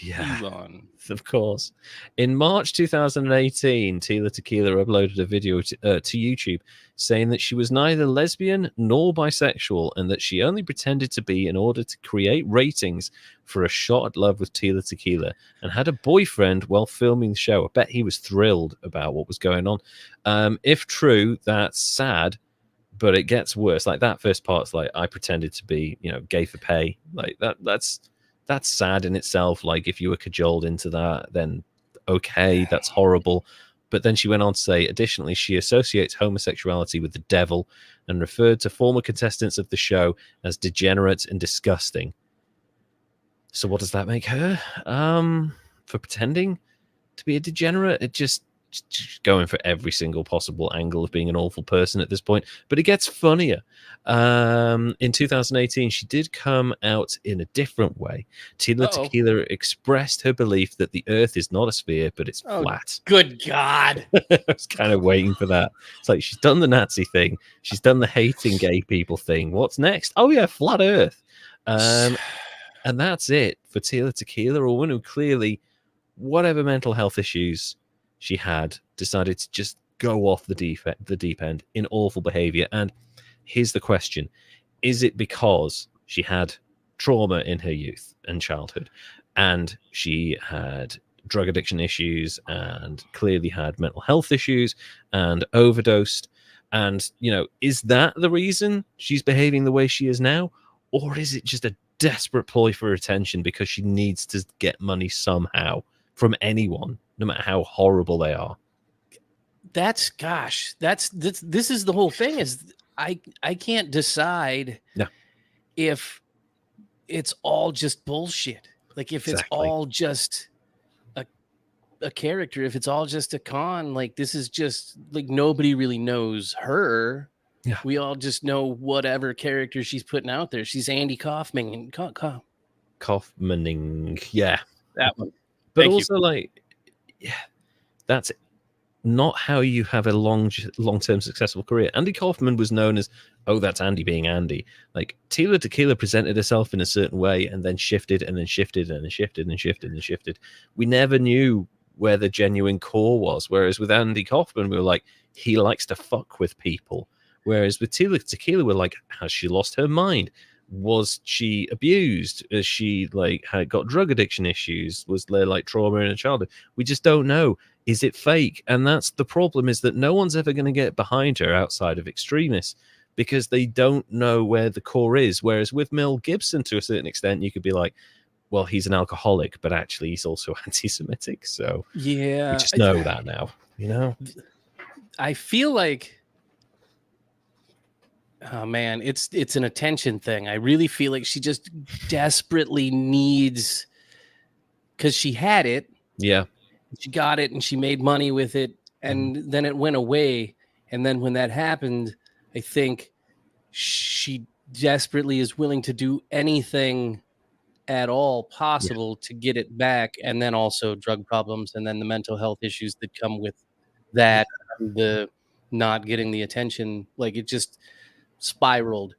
S1: Yeah,
S2: Elon.
S1: Of course. In March 2018, Tila Tequila uploaded a video to YouTube saying that she was neither lesbian nor bisexual and that she only pretended to be in order to create ratings for A Shot at Love with Tila Tequila and had a boyfriend while filming the show. I bet he was thrilled about what was going on. If true, that's sad, but it gets worse. Like that first part's like, I pretended to be, gay for pay. Like that's sad in itself. Like if you were cajoled into that, then okay, that's horrible. But then she went on to say, additionally, she associates homosexuality with the devil and referred to former contestants of the show as degenerate and disgusting. So what does that make her? For pretending to be a degenerate? It just going for every single possible angle of being an awful person at this point. But it gets funnier. In 2018, she did come out in a different way. Tila Tequila expressed her belief that the Earth is not a sphere, but it's flat.
S2: Good God.
S1: I was kind of waiting for that. It's like she's done the Nazi thing. She's done the hating gay people thing. What's next? Oh, yeah, flat Earth. And that's it for Tila Tequila, a woman who clearly, whatever mental health issues she had, decided to just go off the deep end in awful behavior. And here's the question. Is it because she had trauma in her youth and childhood and she had drug addiction issues and clearly had mental health issues and overdosed? And, is that the reason she's behaving the way she is now? Or is it just a desperate ploy for attention because she needs to get money somehow from anyone, no matter how horrible they are?
S2: This is the whole thing. Is I can't decide if it's all just bullshit. Like if it's all just a character, if it's all just a con, like this is just like nobody really knows her. Yeah. We all just know whatever character she's putting out there. She's Andy Kaufman.
S1: Kaufmaning. Yeah.
S2: That one.
S1: But also, that's not how you have a long-term successful career. Andy Kaufman was known as, that's Andy being Andy. Like, Tila Tequila presented herself in a certain way and then shifted and then shifted and then shifted and shifted and shifted. We never knew where the genuine core was. Whereas with Andy Kaufman, we were like, he likes to fuck with people. Whereas with Tila Tequila, we're like, has she lost her mind? Was she abused? Has she had got drug addiction issues? Was there trauma in her childhood? We just don't know. Is it fake? And that's the problem, is that no one's ever going to get behind her outside of extremists, because they don't know where the core is. Whereas with Mel Gibson, to a certain extent, you could be like, well, he's an alcoholic, but actually he's also anti-Semitic. So
S2: Yeah,
S1: we just know that now, you know?
S2: I feel like, oh man, it's an attention thing. I really feel like she just desperately needs, because she had it,
S1: Yeah.
S2: she got it, and she made money with it, and then it went away. And then when that happened, I think she desperately is willing to do anything at all possible to get it back. And then also drug problems, and then the mental health issues that come with that, and the not getting the attention, like it just spiraled.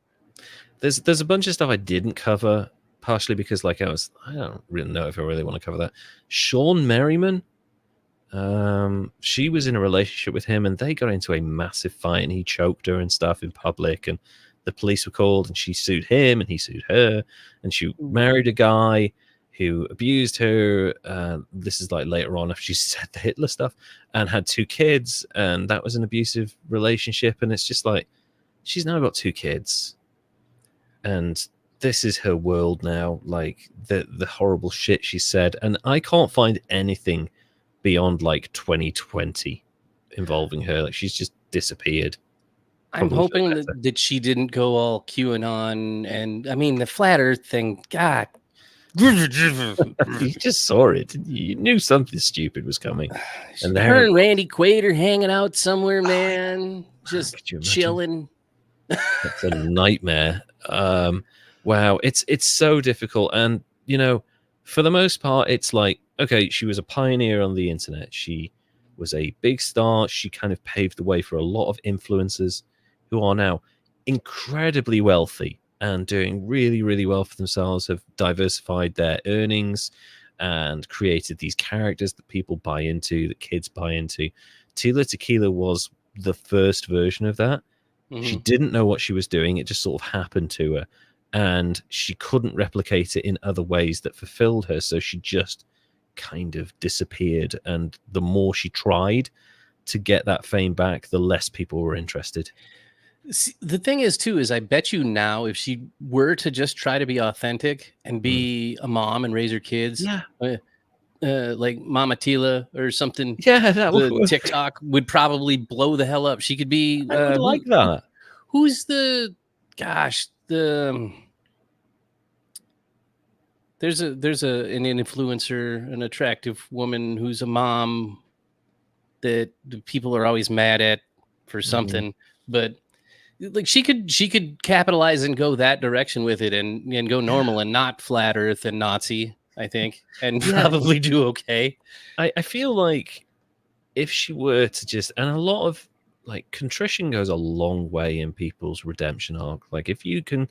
S1: There's a bunch of stuff I didn't cover, partially because I don't really know if I really want to cover that. Sean Merriman, she was in a relationship with him, and they got into a massive fight, and he choked her and stuff in public, and the police were called, and she sued him, and he sued her, and she married a guy who abused her. This is like later on after she said the Hitler stuff, and had 2 kids, and that was an abusive relationship. And it's just like, she's now got 2 kids, and this is her world now. Like the horrible shit she said, and I can't find anything beyond like 2020 involving her. Like, she's just disappeared.
S2: I'm
S1: Probably for
S2: hoping
S1: the better.
S2: that she didn't go all QAnon, and I mean the flat Earth thing. God, you
S1: You just saw it. You knew something stupid was coming. And
S2: her and Randy Quaid are hanging out somewhere, man, just
S1: could you imagine?
S2: chilling.
S1: That's a nightmare. Wow, it's so difficult. And you know, for the most part, it's like, okay, she was a pioneer on the internet. She was a big star. She kind of paved the way for a lot of influencers who are now incredibly wealthy and doing really, really well for themselves, have diversified their earnings and created these characters that people buy into, that kids buy into. Tila Tequila was the first version of that. She didn't know what she was doing. It just sort of happened to her. And she couldn't replicate it in other ways that fulfilled her. So she just kind of disappeared. And the more she tried to get that fame back, the less people were interested.
S2: See, the thing is, too, is I bet you now, if she were to just try to be authentic and be a mom and raise her kids,
S1: Yeah.
S2: like Mama Tila or something,
S1: Yeah, that would
S2: the
S1: work.
S2: TikTok would probably blow the hell up. She could be
S1: I would like that.
S2: who's the gosh, the there's an influencer, an attractive woman who's a mom that the people are always mad at for something, but like she could capitalize and go that direction with it, and go normal and not flat earth and Nazi, I think, and probably do okay.
S1: I feel like if she were to just, and a lot of like contrition goes a long way in people's redemption arc. Like if you can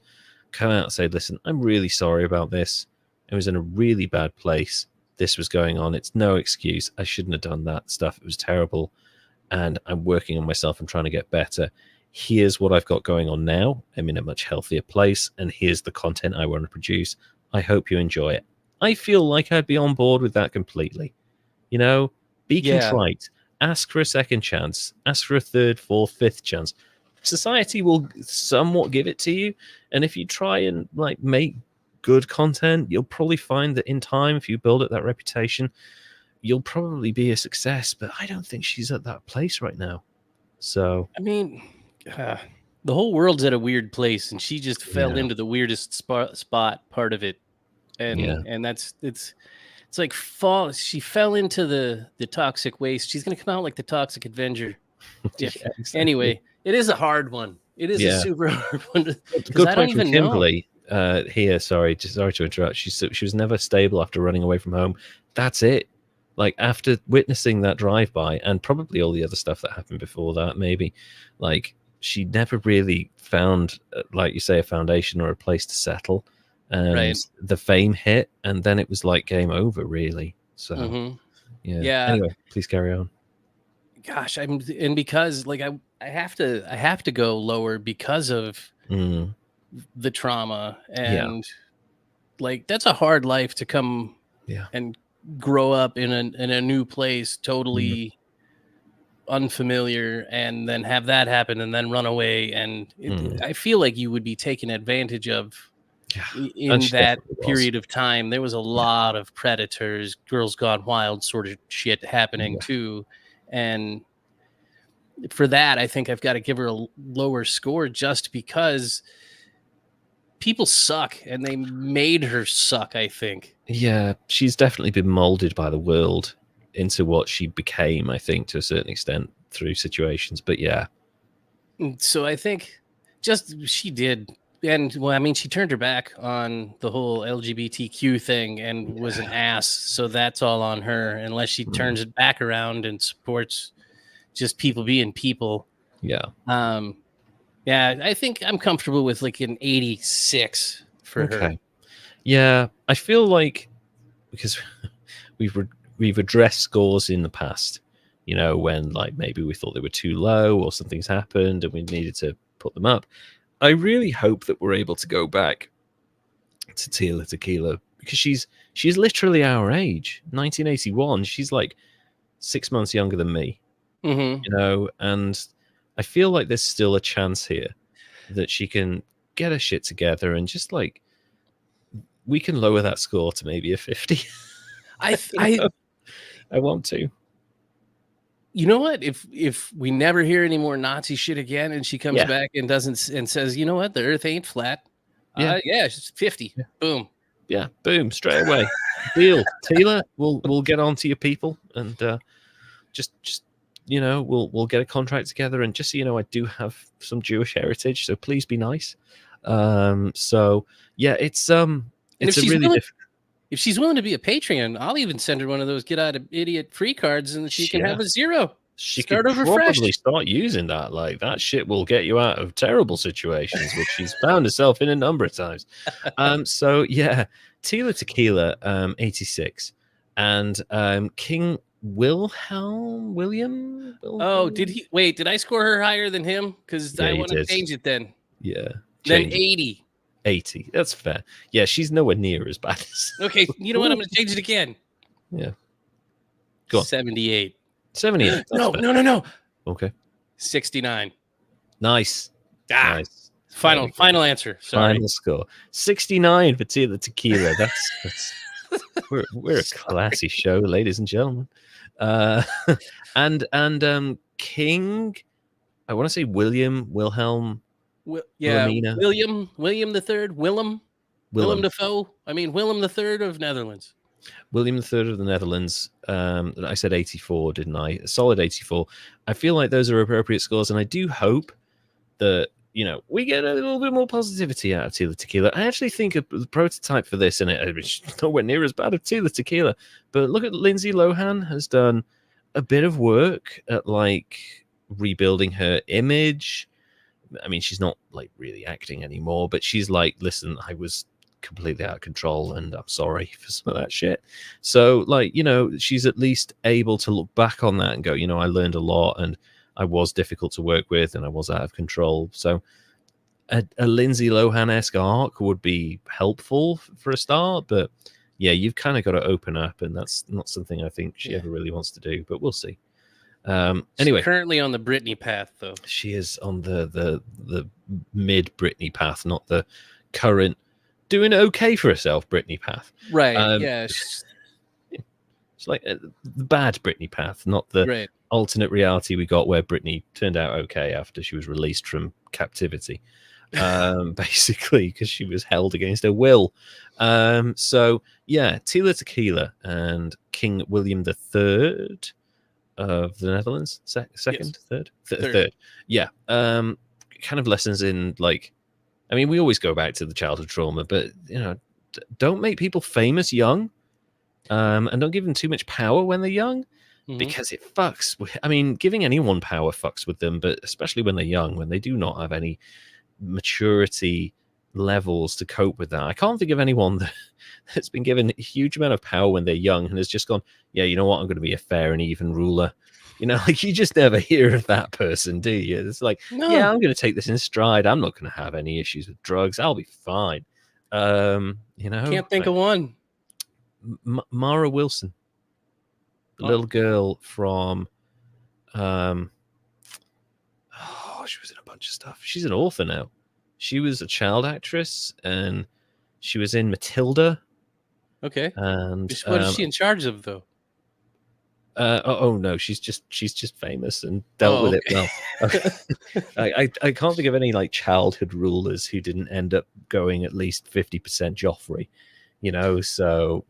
S1: come out and say, listen, I'm really sorry about this. I was in a really bad place. This was going on. It's no excuse. I shouldn't have done that stuff. It was terrible. And I'm working on myself and trying to get better. Here's what I've got going on now. I'm in a much healthier place. And here's the content I want to produce. I hope you enjoy it. I feel like I'd be on board with that completely. You know, be contrite. Ask for a second chance. Ask for a third, fourth, fifth chance. Society will somewhat give it to you. And if you try and like make good content, you'll probably find that in time, if you build up that reputation, you'll probably be a success. But I don't think she's at that place right now. So
S2: I mean, the whole world's at a weird place, and she just fell into the weirdest spot part of it, and that's it's like she fell into the toxic waste. She's gonna come out like the Toxic Avenger.
S1: Exactly.
S2: Anyway, it is a hard one. It is a super hard one
S1: Good
S2: I
S1: point
S2: don't
S1: from
S2: even
S1: Kimberly. Here, sorry to interrupt. She was never stable after running away from home. That's it. Like after witnessing that drive-by and probably all the other stuff that happened before that, maybe, like she never really found, like you say, a foundation or a place to settle. And the fame hit, and then it was like game over, really. So, yeah. Anyway, please carry on.
S2: Gosh, because like I have to go lower because of the trauma, and like that's a hard life to come and grow up in a new place, totally unfamiliar and then have that happen and then run away. And I feel like you would be taken advantage of in that period of time. There was a lot of predators, Girls Gone Wild sort of shit happening too. And for that, I think I've got to give her a lower score just because people suck and they made her suck, I think.
S1: Yeah, she's definitely been molded by the world into what she became, I think, to a certain extent through situations. But yeah.
S2: So I think just she did. And well, I mean, she turned her back on the whole LGBTQ thing and was an ass. So that's all on her, unless she turns it back around and supports just people being people.
S1: Yeah.
S2: Yeah, I think I'm comfortable with like an 86 for her.
S1: Yeah, I feel like because we've addressed scores in the past, you know, when like maybe we thought they were too low or something's happened and we needed to put them up. I really hope that we're able to go back to Tila Tequila because she's literally our age, 1981. She's like 6 months younger than me, you know, and I feel like there's still a chance here that she can get her shit together and just like we can lower that score to maybe a 50. I want to.
S2: You know what? If we never hear any more Nazi shit again, and she comes back and doesn't and says, you know what, the Earth ain't flat. Yeah, it's 50. Yeah. Boom.
S1: Yeah, boom, straight away. Deal, Tila. We'll get on to your people and just you know we'll get a contract together. And just so you know, I do have some Jewish heritage, so please be nice. So yeah, it's a really different.
S2: If she's willing to be a Patreon, I'll even send her one of those get out of idiot free cards, and she can have a 0.
S1: She could probably start using that. Like that shit will get you out of terrible situations, which she's found herself in a number of times. So yeah, Tila Tequila, 86, and King William.
S2: Oh, did he? Wait, did I score her higher than him? Because I want to change it then.
S1: Yeah,
S2: then 80.
S1: 80. That's fair. Yeah, she's nowhere near as bad as.
S2: Okay, you know what? I'm going to change it again.
S1: Yeah. Go on.
S2: 78.
S1: 78.
S2: No.
S1: Okay.
S2: 69.
S1: Nice.
S2: Nice. Final answer. Sorry.
S1: Final score. 69 for Tila Tequila. That's we're a classy show, ladies and gentlemen. And King, I want to say Wilhelm.
S2: William the Third, Willem Dafoe. I mean, Willem the Third of Netherlands.
S1: William III of the Netherlands. I said 84, didn't I? A solid 84. I feel like those are appropriate scores, and I do hope that you know we get a little bit more positivity out of Tila Tequila. I actually think the prototype for this, and it's nowhere near as bad as Tila Tequila, but look at Lindsay Lohan has done a bit of work at like rebuilding her image. I mean, she's not like really acting anymore, but she's like, listen, I was completely out of control and I'm sorry for some of that shit. So like, you know, she's at least able to look back on that and go, you know, I learned a lot and I was difficult to work with and I was out of control. So a Lindsay Lohan-esque arc would be helpful for a start, but yeah, you've kind of got to open up, and that's not something I think she ever really wants to do, but we'll see. Anyway,
S2: she's currently on the Britney path, though.
S1: She is on the mid Britney path, not the current doing okay for herself Britney path.
S2: Right. It's
S1: like the bad Britney path, not the alternate reality we got where Britney turned out okay after she was released from captivity, basically because she was held against her will. So yeah, Tila Tequila and King William III of the Netherlands, second, third. Yeah. Kind of lessons in like, I mean, we always go back to the childhood trauma, but you know, don't make people famous young, and don't give them too much power when they're young, because it fucks. I mean, giving anyone power fucks with them, but especially when they're young, when they do not have any maturity levels to cope with that. I can't think of anyone that's been given a huge amount of power when they're young and has just gone, yeah, you know what, I'm going to be a fair and even ruler. You know, like you just never hear of that person, do you? It's like, yeah, I'm going to take this in stride. I'm not going to have any issues with drugs. I'll be fine. You know,
S2: can't think of one.
S1: Mara Wilson, the little girl from She was in a bunch of stuff. She's an author now. She was a child actress, and she was in Matilda.
S2: Okay.
S1: And
S2: What is she in charge of, though?
S1: No, she's just famous and dealt with it well. I can't think of any like childhood rulers who didn't end up going at least 50% Joffrey, so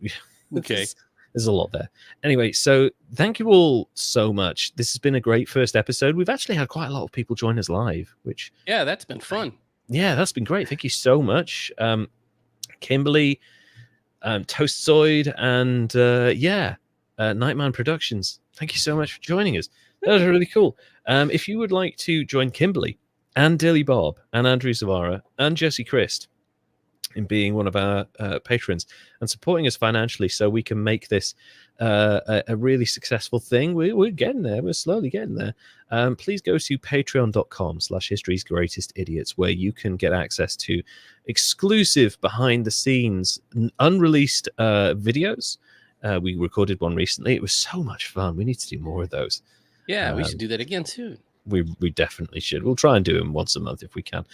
S2: Okay.
S1: there's a lot there. Anyway, so thank you all so much. This has been a great first episode. We've actually had quite a lot of people join us live, which
S2: that's been fun.
S1: Yeah, that's been great. Thank you so much. Kimberly, Toastzoid, and Nightman Productions. Thank you so much for joining us. That was really cool. If you would like to join Kimberly and Dilly Bob and Andrew Zavara and Jesse Christ in being one of our patrons and supporting us financially so we can make this a really successful thing, we're getting there. We're slowly getting there. Please go to patreon.com/History's Greatest Idiots, where you can get access to exclusive behind the scenes unreleased videos. We recorded one recently. It was so much fun. We need to do more of those.
S2: Yeah, we should do that again soon.
S1: We definitely should. We'll try and do them once a month if we can.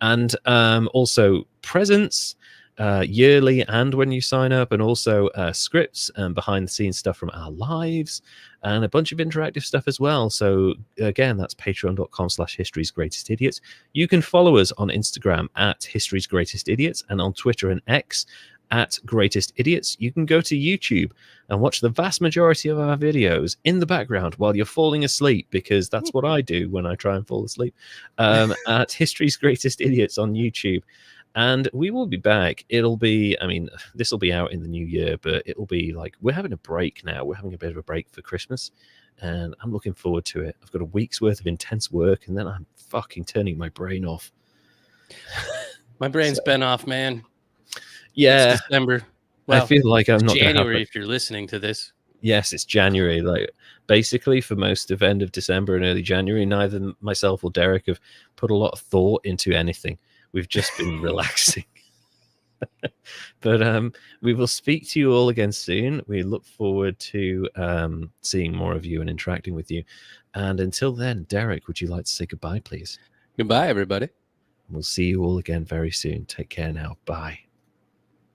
S1: And also presents yearly and when you sign up, and also scripts and behind the scenes stuff from our lives and a bunch of interactive stuff as well. So again, that's patreon.com/History's Greatest Idiots. You can follow us on Instagram at History's Greatest Idiots and on Twitter and X at Greatest Idiots. You can go to YouTube and watch the vast majority of our videos in the background while you're falling asleep, because that's what I do when I try and fall asleep, at History's Greatest Idiots on YouTube. And we will be back. This will be out in the new year, but it'll be like, we're having a break now. We're having a bit of a break for Christmas, and I'm looking forward to it. I've got a week's worth of intense work, and then I'm fucking turning my brain off.
S2: My brain's been off, man.
S1: Yeah.
S2: It's December. Well,
S1: I feel like I'm not
S2: January if you're listening to this.
S1: Yes, it's January. Like, basically, for most of end of December and early January, neither myself or Derek have put a lot of thought into anything. We've just been relaxing. But we will speak to you all again soon. We look forward to seeing more of you and interacting with you. And until then, Derek, would you like to say goodbye, please?
S2: Goodbye, everybody.
S1: We'll see you all again very soon. Take care now. Bye.